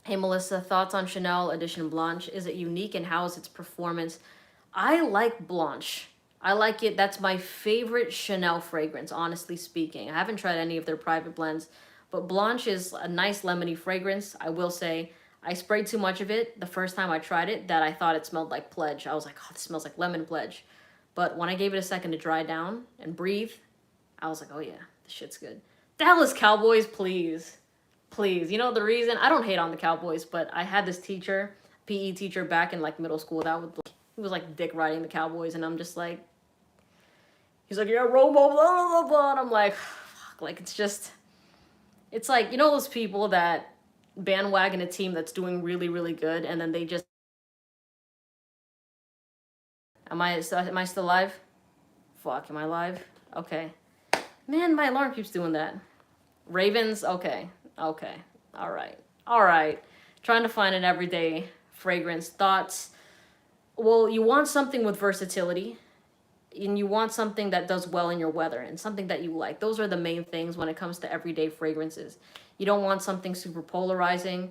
Hey Melissa, thoughts on Chanel Edition Blanche? Is it unique, and how is its performance? I like Blanche. I like it. That's my favorite Chanel fragrance, honestly speaking. I haven't tried any of their private blends, but Blanche is a nice lemony fragrance. I will say I sprayed too much of it the first time I tried it that I thought it smelled like Pledge. I was like, oh, this smells like lemon Pledge. But when I gave it a second to dry down and breathe, I was like, oh yeah, this shit's good. Dallas Cowboys, please. Please. You know the reason? I don't hate on the Cowboys, but I had this teacher, PE teacher back in like middle school that would, he was like dick riding the Cowboys, and I'm just like, he's like, yeah, Romo, blah, blah, blah, blah. And I'm like, fuck, like it's just, it's like, you know those people that bandwagon a team that's doing really, really good, and then they just, am I still live? Fuck, am I live? Okay. Man, my alarm keeps doing that. Ravens, okay. All right. Trying to find an everyday fragrance. Thoughts? Well, you want something with versatility, and you want something that does well in your weather, and something that you like. Those are the main things when it comes to everyday fragrances. You don't want something super polarizing.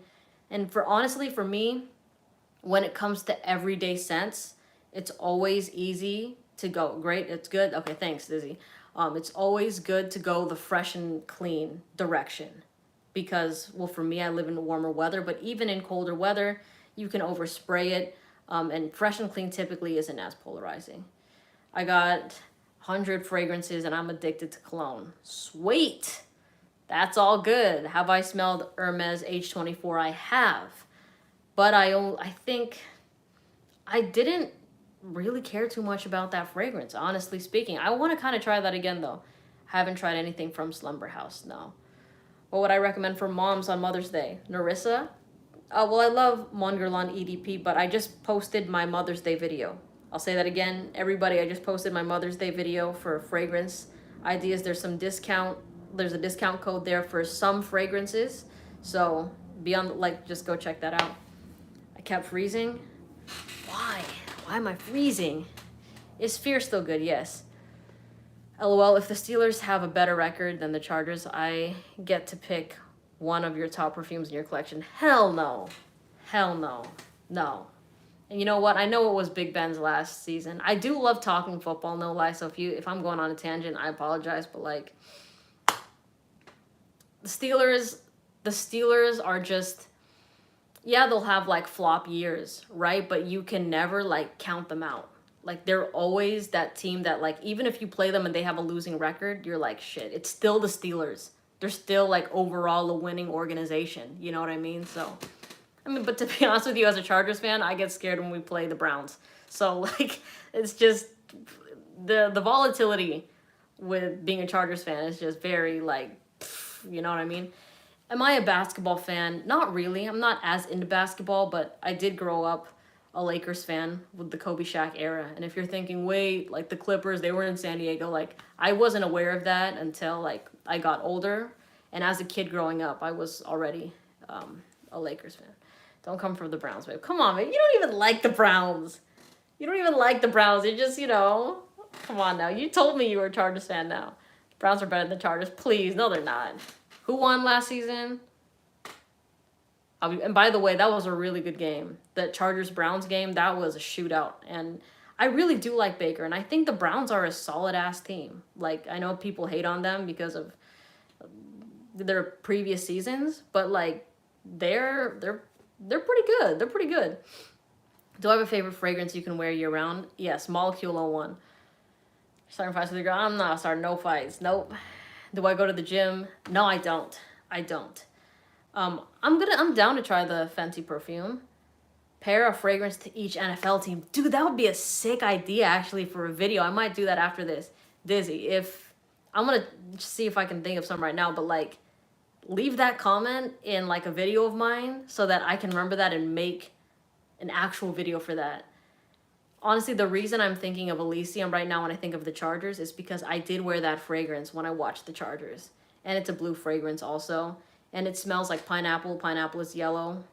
And honestly, for me, when it comes to everyday scents, it's always easy to go. Great, it's good. Okay, thanks, Dizzy. It's always good to go the fresh and clean direction. Because, well, for me, I live in warmer weather, but even in colder weather, you can overspray it, and fresh and clean typically isn't as polarizing. I got 100 fragrances, and I'm addicted to cologne. Sweet! That's all good. Have I smelled Hermes H24? I have. But I think I didn't really care too much about that fragrance, honestly speaking. I want to kind of try that again, though. Haven't tried anything from Slumber House, no. What would I recommend for moms on Mother's Day? Narissa? Well, I love Mon Guerlain EDP, but I just posted my Mother's Day video. I'll say that again. Everybody, I just posted my Mother's Day video for fragrance ideas. There's a discount code there for some fragrances. So just go check that out. I kept freezing. Why? Why am I freezing? Is Fear still good? Yes. LOL, if the Steelers have a better record than the Chargers, I get to pick one of your top perfumes in your collection. Hell no. Hell no. No. And you know what? I know it was Big Ben's last season. I do love talking football, no lie. So if I'm going on a tangent, I apologize. But like, the Steelers are just, yeah, they'll have like flop years, right? But you can never like count them out. Like, they're always that team that, like, even if you play them and they have a losing record, you're like, shit, it's still the Steelers. They're still, like, overall a winning organization. You know what I mean? So, I mean, but to be honest with you, as a Chargers fan, I get scared when we play the Browns. So, like, it's just, the volatility with being a Chargers fan is just very, like, you know what I mean? Am I a basketball fan? Not really. I'm not as into basketball, but I did grow up a Lakers fan with the Kobe Shaq era. And if you're thinking, wait, like the Clippers, they were in San Diego, like I wasn't aware of that until like I got older. And as a kid growing up, I was already a Lakers fan. Don't come from the Browns, babe. Come on, babe. You don't even like the Browns. You don't even like the Browns. You're just, come on now. You told me you were a Chargers fan now. Browns are better than the Chargers. Please, no, they're not. Who won last season? And by the way, that was a really good game. The Chargers-Browns game, that was a shootout. And I really do like Baker, and I think the Browns are a solid-ass team. Like, I know people hate on them because of their previous seasons, but, like, they're pretty good. They're pretty good. Do I have a favorite fragrance you can wear year-round? Yes, Molecule 01. Starting fights with your girl? I'm not starting no fights. Nope. Do I go to the gym? No, I don't. I don't. I'm down to try the Fenty perfume. Pair a fragrance to each NFL team. Dude, that would be a sick idea actually for a video. I might do that after this. Dizzy, if I'm gonna see if I can think of some right now, but like leave that comment in like a video of mine so that I can remember that and make an actual video for that. Honestly, the reason I'm thinking of Elysium right now when I think of the Chargers is because I did wear that fragrance when I watched the Chargers. And it's a blue fragrance also. And it smells like pineapple. Pineapple is yellow.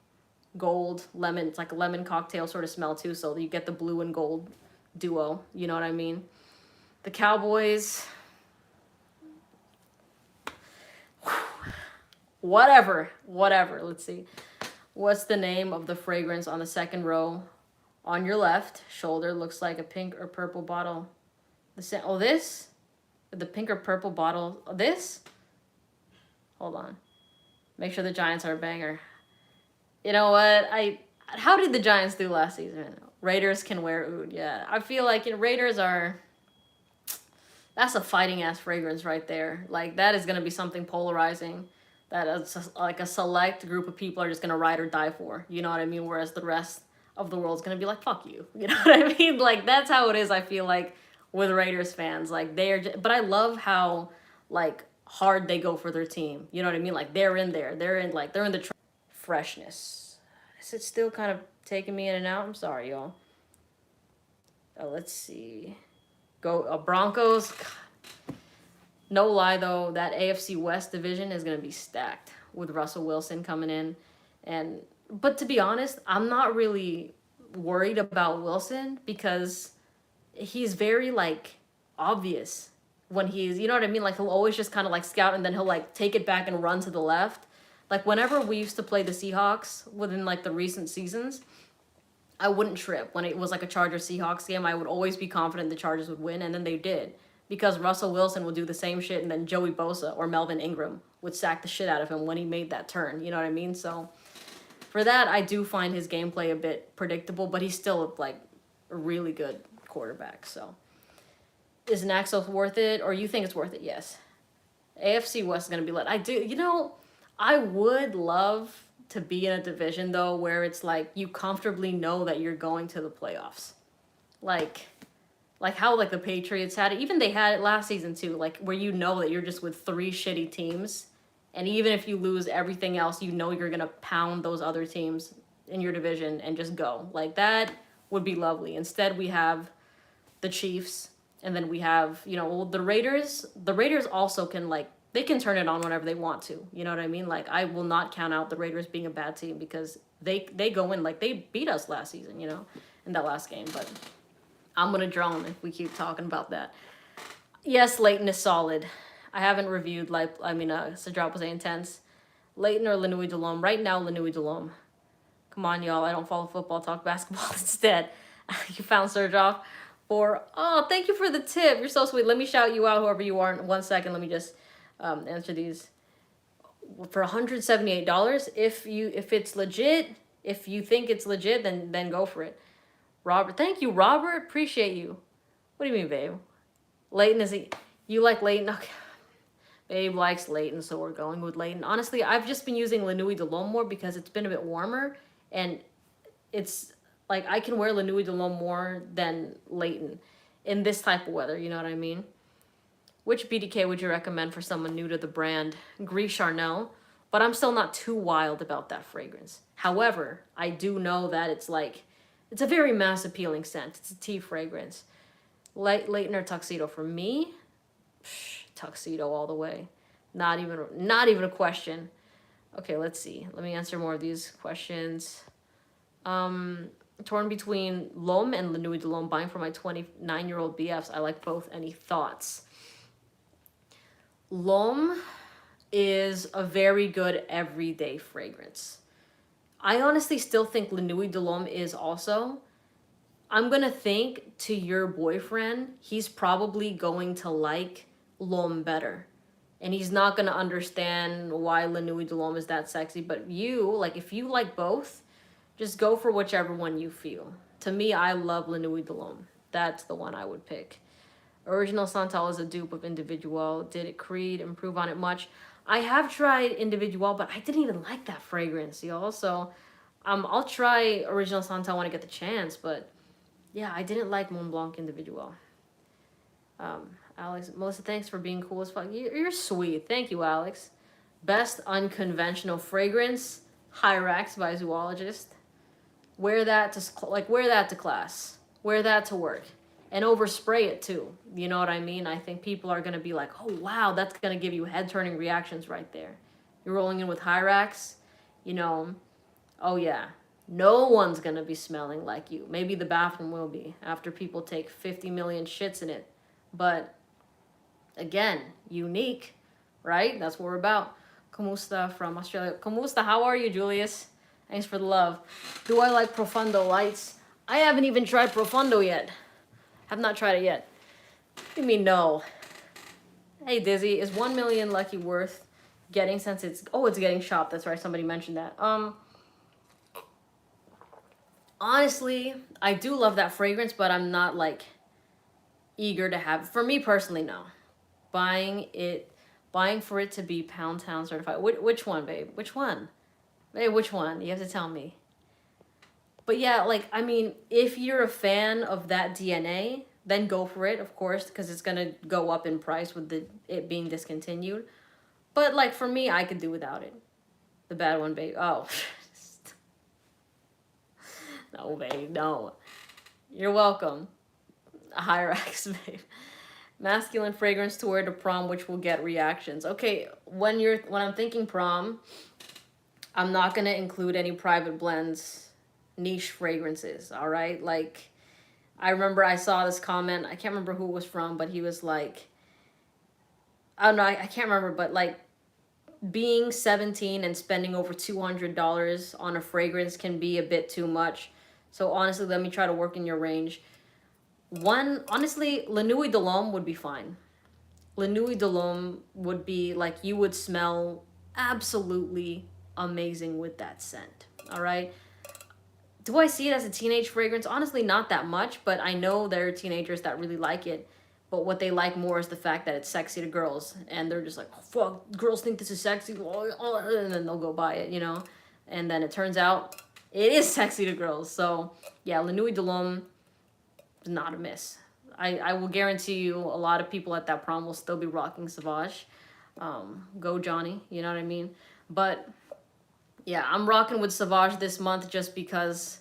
Gold, lemon. It's like a lemon cocktail sort of smell too. So you get the blue and gold duo. You know what I mean? The Cowboys. Whatever. Let's see. What's the name of the fragrance on the second row? On your left shoulder looks like a pink or purple bottle. This? The pink or purple bottle. This? Hold on. Make sure the Giants are a banger. You know what? How did the Giants do last season? Raiders can wear oud. Yeah. I feel like Raiders are... That's a fighting ass fragrance right there. Like that is going to be something polarizing that like a select group of people are just going to ride or die for. You know what I mean? Whereas the rest of the world's gonna be like, fuck you. You know what I mean? Like, that's how it is, I feel like, with Raiders fans. Like, but I love how, like, hard they go for their team. You know what I mean? Like, they're in there. They're in the freshness. Is it still kind of taking me in and out? I'm sorry, y'all. Oh, let's see. Broncos. God. No lie, though, that AFC West division is gonna be stacked with Russell Wilson coming in. But to be honest, I'm not really worried about Wilson because he's very, like, obvious when he's, you know what I mean? Like, he'll always just kind of, like, scout and then he'll, like, take it back and run to the left. Like, whenever we used to play the Seahawks within, like, the recent seasons, I wouldn't trip. When it was, like, a Chargers-Seahawks game, I would always be confident the Chargers would win, and then they did. Because Russell Wilson would do the same shit, and then Joey Bosa or Melvin Ingram would sack the shit out of him when he made that turn. You know what I mean? So... For that, I do find his gameplay a bit predictable, but he's still, like, a really good quarterback, so. Is Naxos worth it, or you think it's worth it? Yes. AFC West is going to be lit. I would love to be in a division, though, where it's, like, you comfortably know that you're going to the playoffs. Like how, like, the Patriots had it. Even they had it last season, too, like, where you know that you're just with 3 shitty teams. And even if you lose everything else, you know you're going to pound those other teams in your division and just go. Like, that would be lovely. Instead, we have the Chiefs, and then we have, the Raiders. The Raiders also can, like, they can turn it on whenever they want to. You know what I mean? Like, I will not count out the Raiders being a bad team because they go in, like, they beat us last season, in that last game. But I'm going to drone if we keep talking about that. Yes, Leighton is solid. I haven't reviewed, Sajrap was intense. Leighton or Lenouille Delhomme? Right now, Lenouille Delhomme. Come on, y'all. I don't follow football. Talk basketball instead. You found Serjoff thank you for the tip. You're so sweet. Let me shout you out, whoever you are, in 1 second. Let me just answer these. For $178, if it's legit, if you think it's legit, then go for it. Robert, thank you, Robert. Appreciate you. What do you mean, babe? Leighton, you like Leighton? Okay. Babe likes Leighton, so we're going with Leighton. Honestly, I've just been using Lenouille Delhomme more because it's been a bit warmer, and it's, like, I can wear Lenouille Delhomme more than Leighton in this type of weather, you know what I mean? Which BDK would you recommend for someone new to the brand? Gris Charnel, but I'm still not too wild about that fragrance. However, I do know that it's a very mass appealing scent. It's a tea fragrance. Leighton or Tuxedo? For me, Tuxedo all the way. Not even a question. Okay, let's see. Let me answer more of these questions. Torn between L'Homme and Lenouille Delhomme, buying for my 29-year-old BFs. I like both. Any thoughts? L'Homme is a very good everyday fragrance. I honestly still think La Nuit de l'Homme is also. I'm gonna think to your boyfriend, he's probably going to like L'Homme better. And he's not gonna understand why La Nuit de l'Homme is that sexy. But you, like, if you like both, just go for whichever one you feel. To me, I love La Nuit de l'Homme. That's the one I would pick. Original Santal is a dupe of Individual. Did it Creed improve on it much? I have tried Individual, but I didn't even like that fragrance, y'all. So I'll try Original Santal when I get the chance, but yeah, I didn't like Mont Blanc Individual. Alex, Melissa, thanks for being cool as fuck. You're sweet. Thank you, Alex. Best unconventional fragrance, Hyrax by Zoologist. Wear that to class. Wear that to work. And overspray it too. You know what I mean? I think people are gonna be like, oh wow, that's gonna give you head turning reactions right there. You're rolling in with Hyrax, you know, oh yeah. No one's gonna be smelling like you. Maybe the bathroom will be after people take 50 million shits in it. But again, unique, right? That's what we're about. Kumusta from Australia. Kumusta, how are you, Julius? Thanks for the love. Do I like Profundo lights? I haven't even tried Profundo yet. Have not tried it yet. What do you mean no? Hey Dizzy, is 1 million Lucky worth getting since it's getting shopped. That's right, somebody mentioned that. Honestly, I do love that fragrance, but I'm not like eager to have. For me personally, no. Buying for it to be Pound Town certified. Which one, babe? Which one? Babe, which one? You have to tell me. But yeah, like, I mean, if you're a fan of that DNA, then go for it, of course, because it's going to go up in price with it being discontinued. But, like, for me, I could do without it. The bad one, babe. Oh. No, babe, no. You're welcome. Hyrax, babe. Masculine fragrance to wear to prom, which will get reactions. Okay, when I'm thinking prom, I'm not going to include any private blends, niche fragrances, all right? Like, I remember I saw this comment, I can't remember who it was from, but he was like, I don't know, I can't remember, but like, being 17 and spending over $200 on a fragrance can be a bit too much. So honestly, let me try to work in your range. Honestly, La Nuit de l'Homme would be fine. La Nuit de l'Homme would be like, you would smell absolutely amazing with that scent, all right? Do I see it as a teenage fragrance? Honestly, not that much, but I know there are teenagers that really like it. But what they like more is the fact that it's sexy to girls. And they're just like, oh, fuck, girls think this is sexy. And then they'll go buy it, you know? And then it turns out it is sexy to girls. So, yeah, La Nuit de l'Homme is not a miss. I will guarantee you a lot of people at that prom will still be rocking Sauvage. Go Johnny, you know what I mean? But yeah, I'm rocking with Sauvage this month just because,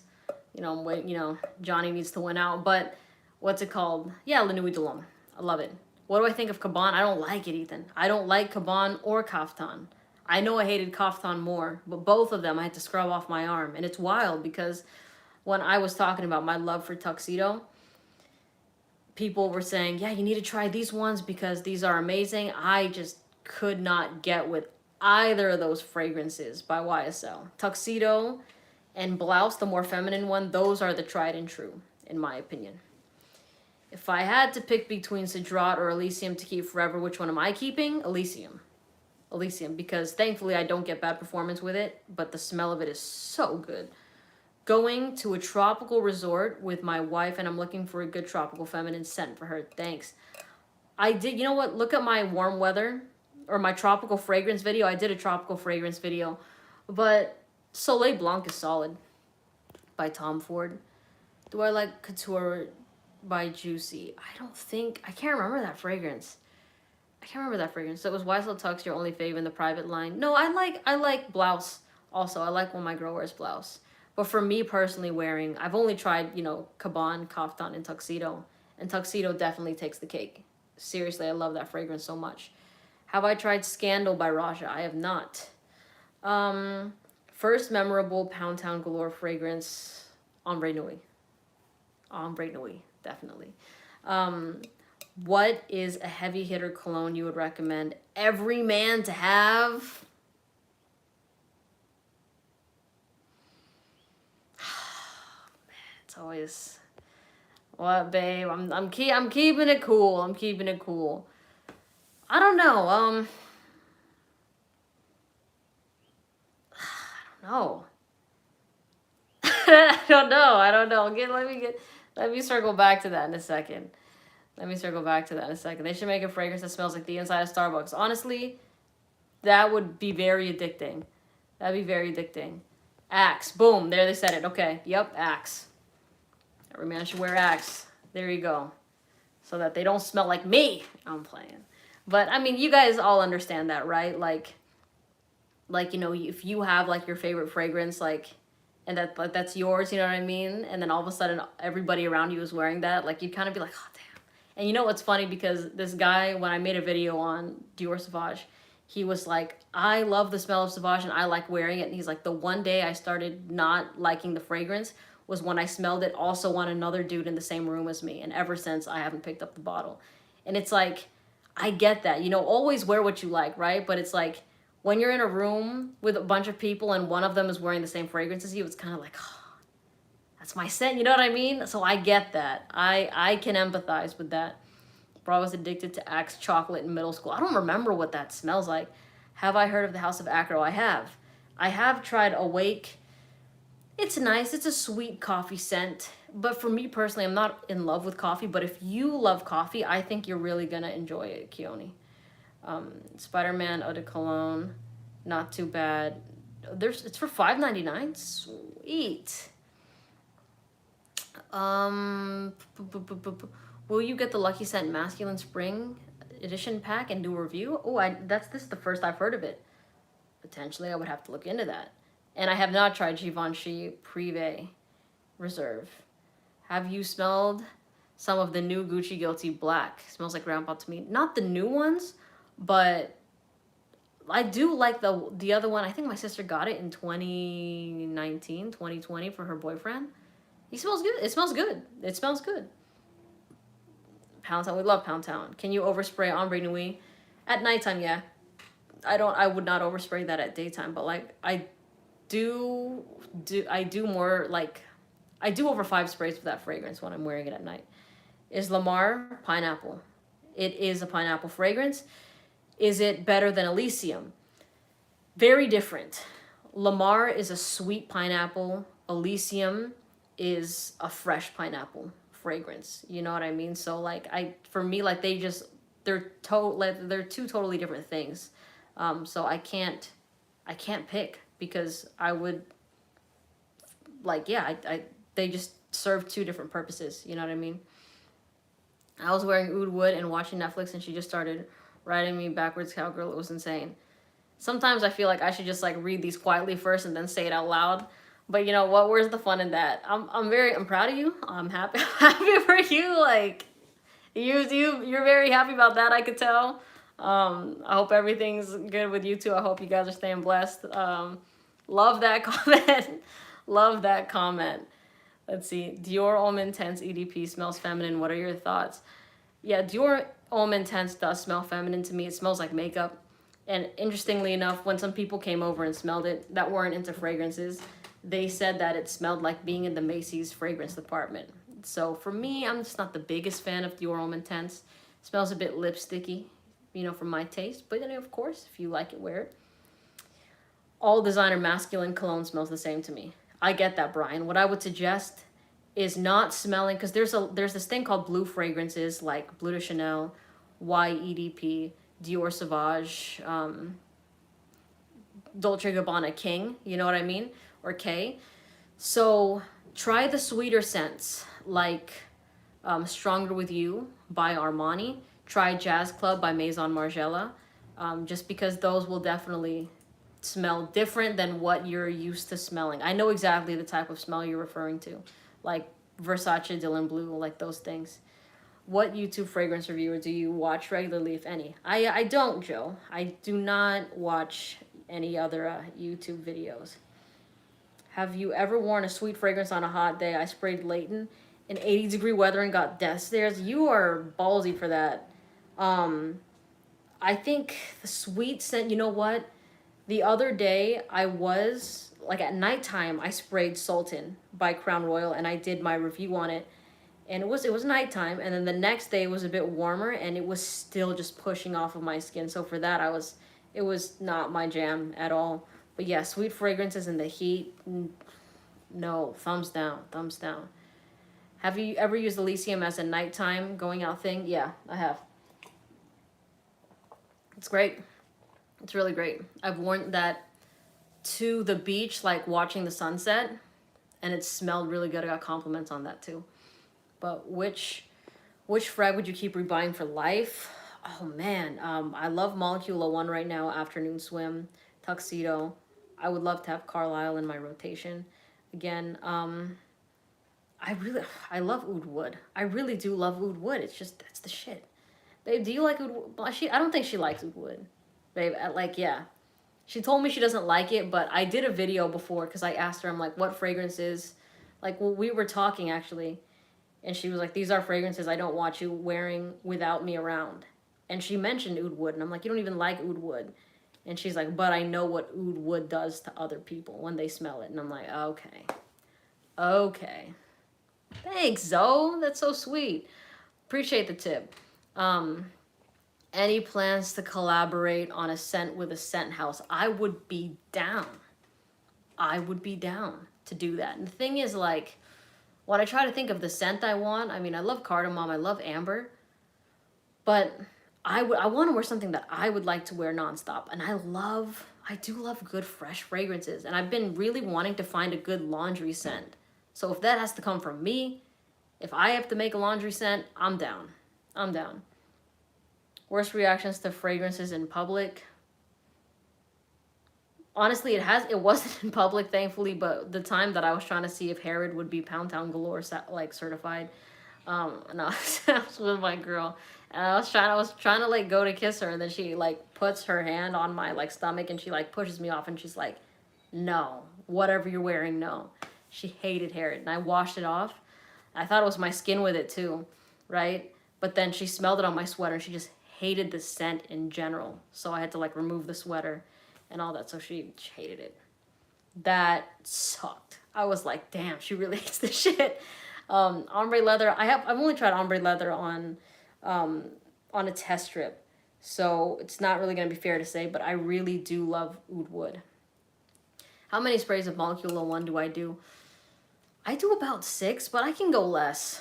Johnny needs to win out. But what's it called? Yeah, La Nuit de l'Homme. I love it. What do I think of Caban? I don't like it, Ethan. I don't like Caban or Kaftan. I know I hated Kaftan more, but both of them I had to scrub off my arm. And it's wild because when I was talking about my love for Tuxedo, people were saying, yeah, you need to try these ones because these are amazing. I just could not get with either of those fragrances by YSL. Tuxedo and Blouse, the more feminine one, those are the tried and true, in my opinion. If I had to pick between Cedrat or Elysium to keep forever, which one am I keeping? Elysium. Elysium, because thankfully I don't get bad performance with it, but the smell of it is so good. Going to a tropical resort with my wife, and I'm looking for a good tropical feminine scent for her. Thanks. I did, you know what? Look at my warm weather or my tropical fragrance video. I did a tropical fragrance video, but Soleil Blanc is solid by Tom Ford. Do I like Couture by Juicy? I can't remember that fragrance. So it was YSL Tux, your only fave in the private line? No, I like Blouse also. I like when my girl wears Blouse. But for me personally wearing, I've only tried, Caban, Kaftan, and Tuxedo. And Tuxedo definitely takes the cake. Seriously, I love that fragrance so much. Have I tried Scandal by Raja? I have not. First memorable Pound Town Galore fragrance, Ombre Nuit. Ombre Nuit, definitely. What is a heavy hitter cologne you would recommend every man to have? It's always, what, babe? I'm keeping it cool. I'm keeping it cool. I don't know. I don't know. I don't know. I don't know. Let me circle back to that in a second. Let me circle back to that in a second. They should make a fragrance that smells like the inside of Starbucks. Honestly, that would be very addicting. That'd be very addicting. Axe. Boom. There they said it. Okay. Yep. Axe. Every man should wear Axe. There you go. So that they don't smell like me. I'm playing. But I mean, you guys all understand that, right? Like, you know, if you have like your favorite fragrance, like, and that's yours, you know what I mean? And then all of a sudden everybody around you is wearing that, like, you'd kind of be like, oh damn. And you know what's funny, because this guy, when I made a video on Dior Sauvage, he was like, I love the smell of Sauvage and I like wearing it. And he's like, the one day I started not liking the fragrance was when I smelled it also on another dude in the same room as me. And ever since, I haven't picked up the bottle. And it's like, I get that, you know, always wear what you like, right? But it's like, when you're in a room with a bunch of people and one of them is wearing the same fragrance as you, it's kind of like, oh, that's my scent, you know what I mean? So I get that. I can empathize with that. Bro, I was addicted to Axe chocolate in middle school. I don't remember what that smells like. Have I heard of the House of Acro? I have. I have tried Awake. It's nice. It's a sweet coffee scent. But for me personally, I'm not in love with coffee. But if you love coffee, I think you're really going to enjoy it, Keone. Spider-Man Eau de Cologne. Not too bad. It's for $5.99. Sweet. Will you get the Lucky Scent Masculine Spring Edition pack and do a review? Oh, this is the first I've heard of it. Potentially, I would have to look into that. And I have not tried Givenchy Prive Reserve. Have you smelled some of the new Gucci Guilty Black? Smells like grandpa to me. Not the new ones, but I do like the other one. I think my sister got it in 2019, 2020 for her boyfriend. He smells good. It smells good. It smells good. Pound Town. We love Pound Town. Can you overspray Ombre Nuit? At nighttime, yeah. I would not overspray that at daytime, but like I do more, like I do over 5 sprays with that fragrance when I'm wearing it at night. Is Lamar pineapple? It is a pineapple fragrance. Is it better than Elysium? Very different. Lamar is a sweet pineapple. Elysium is a fresh pineapple fragrance. You know what I mean? So like for me, like they're two totally different things. So I can't pick, because I would, like, yeah, they just serve two different purposes. You know what I mean? I was wearing Oud Wood and watching Netflix, and she just started riding me backwards cowgirl. It was insane. Sometimes I feel like I should just like read these quietly first and then say it out loud. But you know what? Where's the fun in that? I'm proud of you. I'm happy. I'm happy for you. Like, you're very happy about that, I could tell. I hope everything's good with you too. I hope you guys are staying blessed. Love that comment. Love that comment. Let's see. Dior Homme Intense EDP smells feminine. What are your thoughts? Yeah, Dior Homme Intense does smell feminine to me. It smells like makeup. And interestingly enough, when some people came over and smelled it that weren't into fragrances, they said that it smelled like being in the Macy's fragrance department. So for me, I'm just not the biggest fan of Dior Homme Intense. It smells a bit lipsticky, you know, for my taste. But then, of course, if you like it, wear it. All designer masculine cologne smells the same to me. I get that, Brian. What I would suggest is not smelling, because there's this thing called blue fragrances, like Bleu de Chanel, YEDP, Dior Sauvage, Dolce & Gabbana King, you know what I mean? Or K. So try the sweeter scents, like Stronger With You by Armani. Try Jazz Club by Maison Margiela, just because those will definitely smell different than what you're used to smelling. I know exactly the type of smell you're referring to, like Versace, Dylan Blue, like those things. What YouTube fragrance reviewer do you watch regularly, if any? I don't, Joe. I do not watch any other YouTube videos. Have you ever worn a sweet fragrance on a hot day? I sprayed Leighton in 80-degree weather and got death stares. You are ballsy for that. I think the sweet scent, you know what? The other day I was like at nighttime I sprayed Sultan by Crown Royal and I did my review on it. And it was nighttime, and then the next day was a bit warmer and it was still just pushing off of my skin. So for that it was not my jam at all. But yeah, sweet fragrances in the heat, no, thumbs down, thumbs down. Have you ever used Elysium as a nighttime going out thing? Yeah, I have. It's great. It's really great. I've worn that to the beach, like watching the sunset, and it smelled really good. I got compliments on that too. But which frag would you keep rebuying for life? Oh man, I love Molecule 1 right now. Afternoon Swim, Tuxedo. I would love to have Carlisle in my rotation. Again, I love Oud Wood. I really do love Oud Wood. It's just that's the shit. Babe, do you like Oud Wood? Well, I don't think she likes Oud Wood. Babe, like yeah. She told me she doesn't like it, but I did a video before because I asked her, I'm like, what fragrances? Like, well, we were talking actually, and she was like, these are fragrances I don't want you wearing without me around. And she mentioned Oud Wood, and I'm like, you don't even like Oud Wood. And she's like, but I know what Oud Wood does to other people when they smell it. And I'm like, okay. Okay. Thanks, Zoe. That's so sweet. Appreciate the tip. Any plans to collaborate on a scent with a scent house? I would be down. I would be down to do that. And the thing is, like, when I try to think of the scent I want, I mean, I love cardamom, I love amber, but I want to wear something that I would like to wear nonstop. And I do love good fresh fragrances. And I've been really wanting to find a good laundry scent. So if that has to come from me, if I have to make a laundry scent, I'm down. I'm down. Worst reactions to fragrances in public. Honestly, it wasn't in public, thankfully, but the time that I was trying to see if Herod would be Pound Town Galore like certified, and I was with my girl, and I was trying to like go to kiss her, and then she like puts her hand on my like stomach, and she like pushes me off, and she's like, no, whatever you're wearing, no. She hated Herod, and I washed it off. I thought it was my skin with it too, right? But then she smelled it on my sweater, and she just hated the scent in general. So I had to like remove the sweater and all that. So she hated it. That sucked. I was like, damn, she really hates this shit. Ombre Leather. I've only tried Ombre Leather on a test strip. So it's not really gonna be fair to say, but I really do love Oud Wood. How many sprays of Molecule 1 do I do? I do about 6, but I can go less.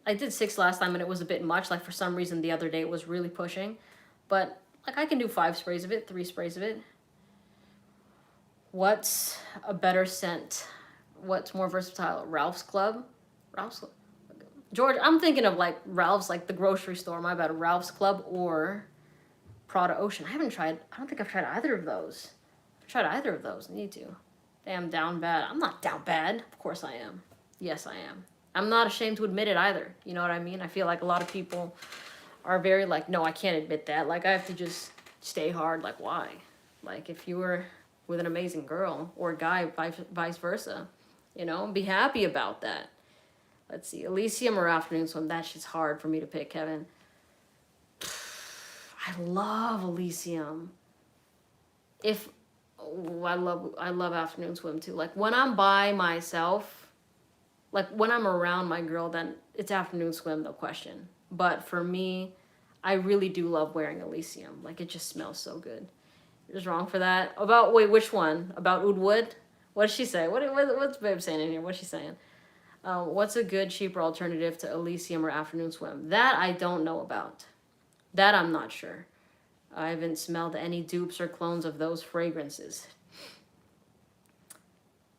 I did 6 last time and it was a bit much. Like for some reason the other day it was really pushing. But like I can do 5 sprays of it, 3 sprays of it. What's a better scent? What's more versatile? Ralph's Club? Ralph's Club. George, I'm thinking of like Ralph's, like the grocery store, my bad. Ralph's Club or Prada Ocean. I don't think I've tried either of those. I've tried either of those. I need to. Damn, down bad. I'm not down bad. Of course I am. Yes, I am. I'm not ashamed to admit it either. You know what I mean? I feel like a lot of people are very like, no, I can't admit that. Like, I have to just stay hard. Like, why? Like, if you were with an amazing girl or guy, vice versa, you know, be happy about that. Let's see. Elysium or Afternoon Swim? That shit's hard for me to pick, Kevin. I love Elysium. I love Afternoon Swim too. Like, when I'm by myself, like when I'm around my girl, then it's Afternoon Swim, no question. But for me, I really do love wearing Elysium. Like, it just smells so good. What's wrong for that? Wait, which one? About Oud Wood? What did she say? What's Babe saying in here? What's she saying? What's a good, cheaper alternative to Elysium or Afternoon Swim? That I don't know about. That I'm not sure. I haven't smelled any dupes or clones of those fragrances.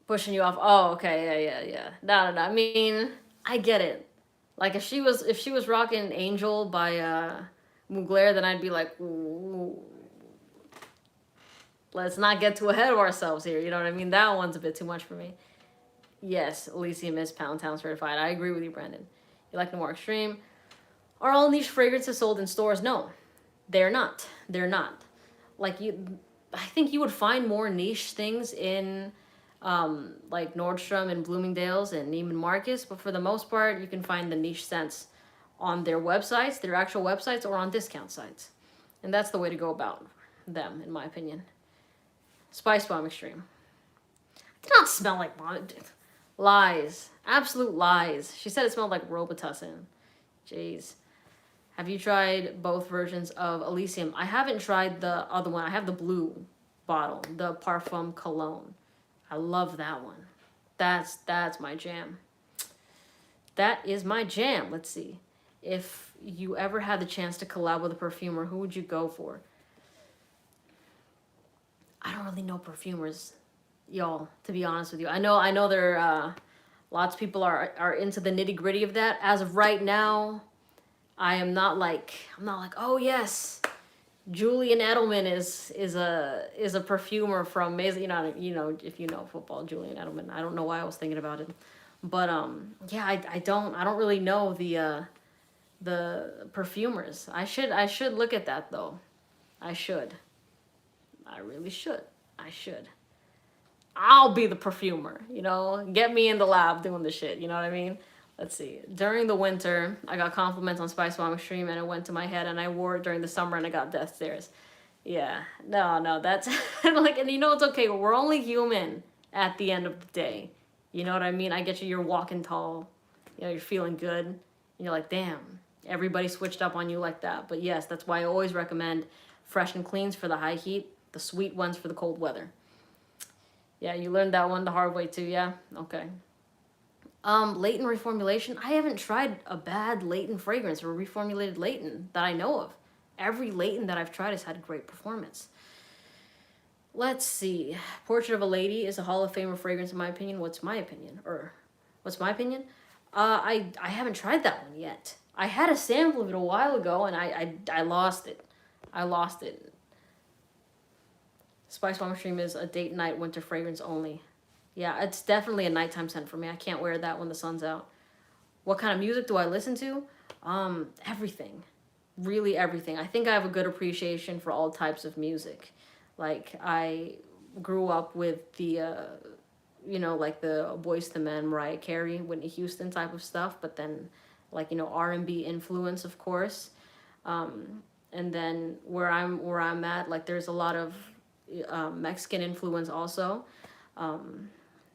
Pushing you off. Oh, okay, yeah. No. I mean, I get it. Like if she was rocking Angel by Mugler, then I'd be like, ooh, let's not get too ahead of ourselves here. You know what I mean? That one's a bit too much for me. Yes, Elysium is Pound Town certified. I agree with you, Brandon. You like the more extreme. Are all niche fragrances sold in stores? No, they're not. They're not. Like I think you would find more niche things in like Nordstrom and Bloomingdale's and Neiman Marcus, but for the most part, you can find the niche scents on their websites, their actual websites, or on discount sites. And that's the way to go about them, in my opinion. Spice Bomb Extreme. Did not smell like bomb. Lies. Absolute lies. She said it smelled like Robitussin. Jeez. Have you tried both versions of Elysium? I haven't tried the other one. I have the blue bottle, the Parfum Cologne. I love that one. That's my jam. That is my jam. Let's see. If you ever had the chance to collab with a perfumer, who would you go for? I don't really know perfumers, y'all, to be honest with you. I know there lots of people are into the nitty-gritty of that. As of right now, I'm not like, oh yes, Julian Edelman is a perfumer from Mason. You know if you know football, Julian Edelman. I don't know why I was thinking about it, but yeah, I don't really know the perfumers. I should look at that though. I should. I really should. I should. I'll be the perfumer, Get me in the lab doing the shit, you know what I mean? Let's see. During the winter, I got compliments on Spice Bomb Extreme and it went to my head, and I wore it during the summer and I got death stares. Yeah. No, that's like, and it's okay. We're only human at the end of the day. You know what I mean? I get you, you're walking tall. You're feeling good. And you're like, damn, everybody switched up on you like that. But yes, that's why I always recommend Fresh and Cleans for the high heat, the sweet ones for the cold weather. Yeah, you learned that one the hard way too, yeah? Okay. Latent reformulation. I haven't tried a bad latent fragrance or reformulated latent that I know of. Every latent that I've tried has had great performance. Let's see. Portrait of a Lady is a Hall of Famer fragrance in my opinion. What's my opinion? I haven't tried that one yet. I had a sample of it a while ago and I lost it. Spice Bomb Extreme is a date night winter fragrance only. Yeah, it's definitely a nighttime scent for me. I can't wear that when the sun's out. What kind of music do I listen to? Everything. Really everything. I think I have a good appreciation for all types of music. Like, I grew up with the, like the Boyz II Men, Mariah Carey, Whitney Houston type of stuff, but then, like, R&B influence, of course. And then where I'm at, like, there's a lot of Mexican influence also.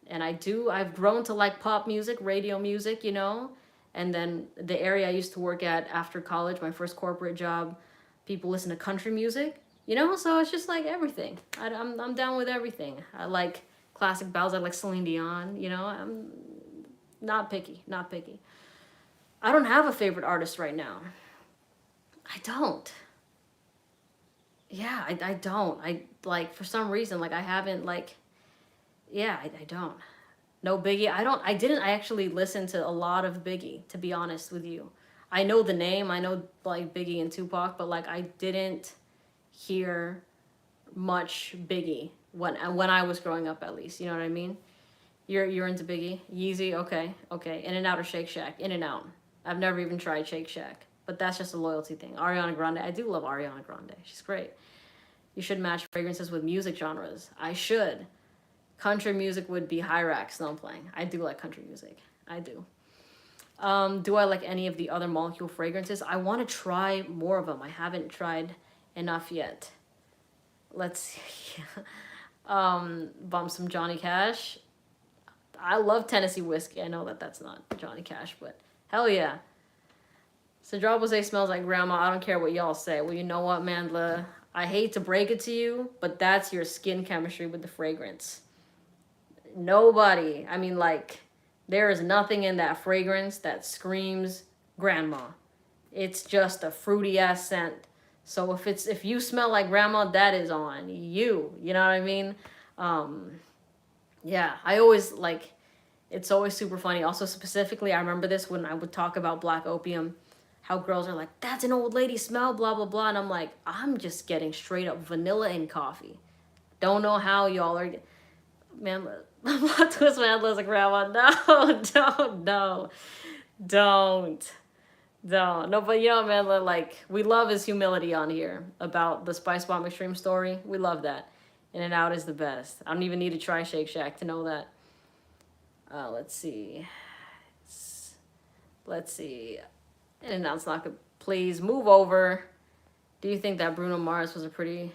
And I've grown to like pop music, radio music, and then the area I used to work at after college, my first corporate job, people listen to country music, so it's just like everything. I'm down with everything. I like classic ballads. I like Celine Dion, I'm not picky. I don't have a favorite artist right now. I don't. Yeah, I don't. I like, for some reason, like I haven't like, yeah, I don't. No Biggie. I actually listened to a lot of Biggie, to be honest with you. I know the name, I know like Biggie and Tupac, but like I didn't hear much Biggie when I was growing up, at least. You know what I mean? You're into Biggie? Yeezy? Okay. In and Out or Shake Shack? In and Out. I've never even tried Shake Shack, but that's just a loyalty thing. Ariana Grande. I do love Ariana Grande. She's great. You should match fragrances with music genres. I should. Country music would be Hyrax Snow Playing. I do like country music. I do. Do I like any of the other molecule fragrances? I want to try more of them. I haven't tried enough yet. Let's see. Bump some Johnny Cash. I love Tennessee whiskey. I know that's not Johnny Cash, but hell yeah. Cedral Bosé smells like grandma. I don't care what y'all say. Well, you know what, Mandla? I hate to break it to you, but that's your skin chemistry with the fragrance. Nobody. I mean, like, there is nothing in that fragrance that screams grandma. It's just a fruity ass scent. So if you smell like grandma, that is on you. You know what I mean? Yeah, I always like, it's always super funny. Also, specifically, I remember this when I would talk about Black Opium, how girls are like, that's an old lady smell, blah, blah, blah. And I'm like, I'm just getting straight up vanilla and coffee. Don't know how y'all are. Man, plot twist, man, looks like grandma. No, don't. No, but man, like, we love his humility on here about the Spice Bomb Extreme story. We love that. In and Out is the best. I don't even need to try Shake Shack to know that. Let's see. Let's see. In and Out's not good. Please move over. Do you think that Bruno Mars was a pretty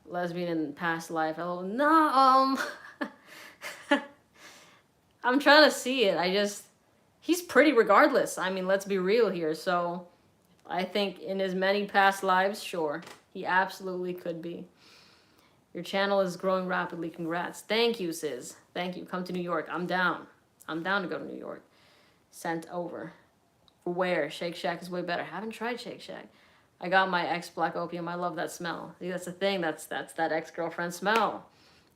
lesbian in past life? Oh, no. I'm trying to see it. He's pretty regardless. I mean, let's be real here. So I think in his many past lives, sure, he absolutely could be. Your channel is growing rapidly. Congrats. Thank you, sis. Thank you. Come to New York. I'm down. I'm down to go to New York. Sent over. Where? Shake Shack is way better. I haven't tried Shake Shack. I got my ex Black Opium. I love that smell. See, that's the thing. That's that ex-girlfriend smell.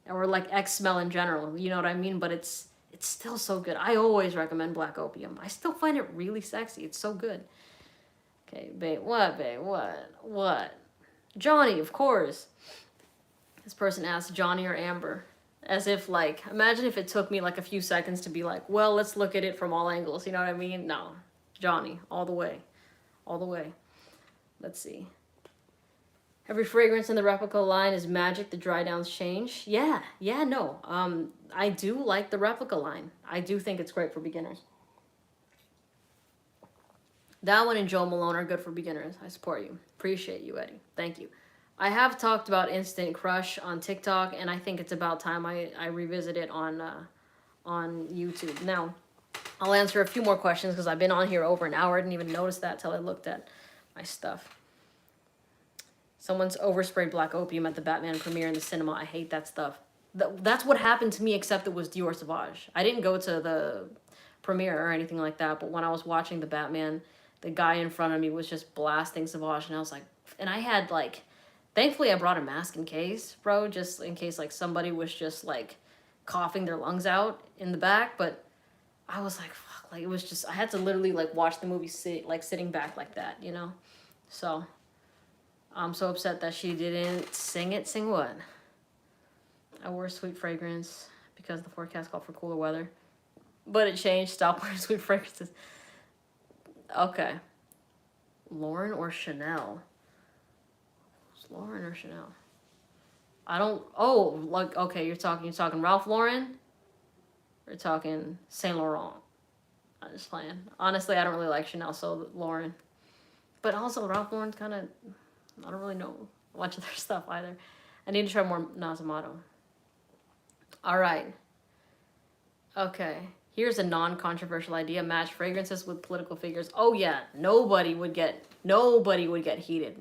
Or like ex smell in general. You know what I mean? But it's still so good. I always recommend Black Opium. I still find it really sexy. It's so good. Okay, babe. What, babe? What? Johnny, of course. This person asked Johnny or Amber. As if, like, imagine if it took me, like, a few seconds to be like, well, let's look at it from all angles. You know what I mean? No. Johnny. All the way. All the way. Let's see. Every fragrance in the replica line is magic. The dry downs change. Yeah, no. I do like the replica line. I do think it's great for beginners. That one and Joe Malone are good for beginners. I support you. Appreciate you, Eddie. Thank you. I have talked about Instant Crush on TikTok, and I think it's about time I revisit it on YouTube. Now, I'll answer a few more questions because I've been on here over an hour. I didn't even notice that till I looked at my stuff. Someone's oversprayed Black Opium at the Batman premiere in the cinema. I hate that stuff. That's what happened to me, except it was Dior Sauvage. I didn't go to the premiere or anything like that, but when I was watching the Batman, the guy in front of me was just blasting Sauvage, and I was like, and I had like, thankfully I brought a mask in case, bro, just in case like somebody was just like coughing their lungs out in the back, but I was like, fuck, like it was just, I had to literally like watch the movie sitting back like that, you know? So I'm so upset that she didn't sing it. Sing what? I wore sweet fragrance because the forecast called for cooler weather. But it changed. Stop wearing sweet fragrances. Okay. Lauren or Chanel? Lauren or Chanel? I don't... Oh, like, okay, you're talking Ralph Lauren? We're talking Saint Laurent. I'm just playing. Honestly, I don't really like Chanel, so Lauren. But also, Ralph Lauren's kind of... I don't really know much of their stuff either. I need to try more Nazamato. All right. Okay. Here's a non-controversial idea. Match fragrances with political figures. Oh, yeah. Nobody would get heated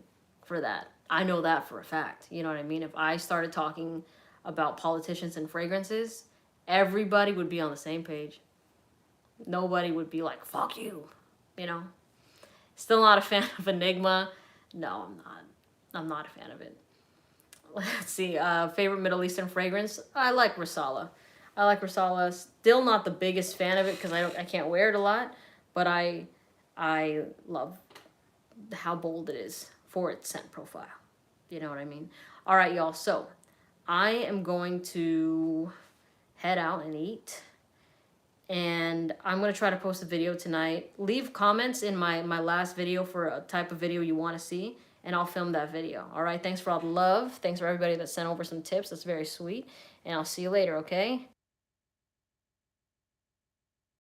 for that. I know that for a fact. You know what I mean? If I started talking about politicians and fragrances, everybody would be on the same page. Nobody would be like, fuck you. You know? Still not a fan of Enigma. No, I'm not. I'm not a fan of it. Let's see. Favorite Middle Eastern fragrance? I like Risala. Still not the biggest fan of it because I can't wear it a lot, but I love how bold it is for its scent profile. You know what I mean? All right, y'all. So I am going to head out and eat, and I'm going to try to post a video tonight. Leave comments in my last video for a type of video you want to see, and I'll film that video. All right, thanks for all the love. Thanks for everybody that sent over some tips. That's very sweet, and I'll see you later, okay?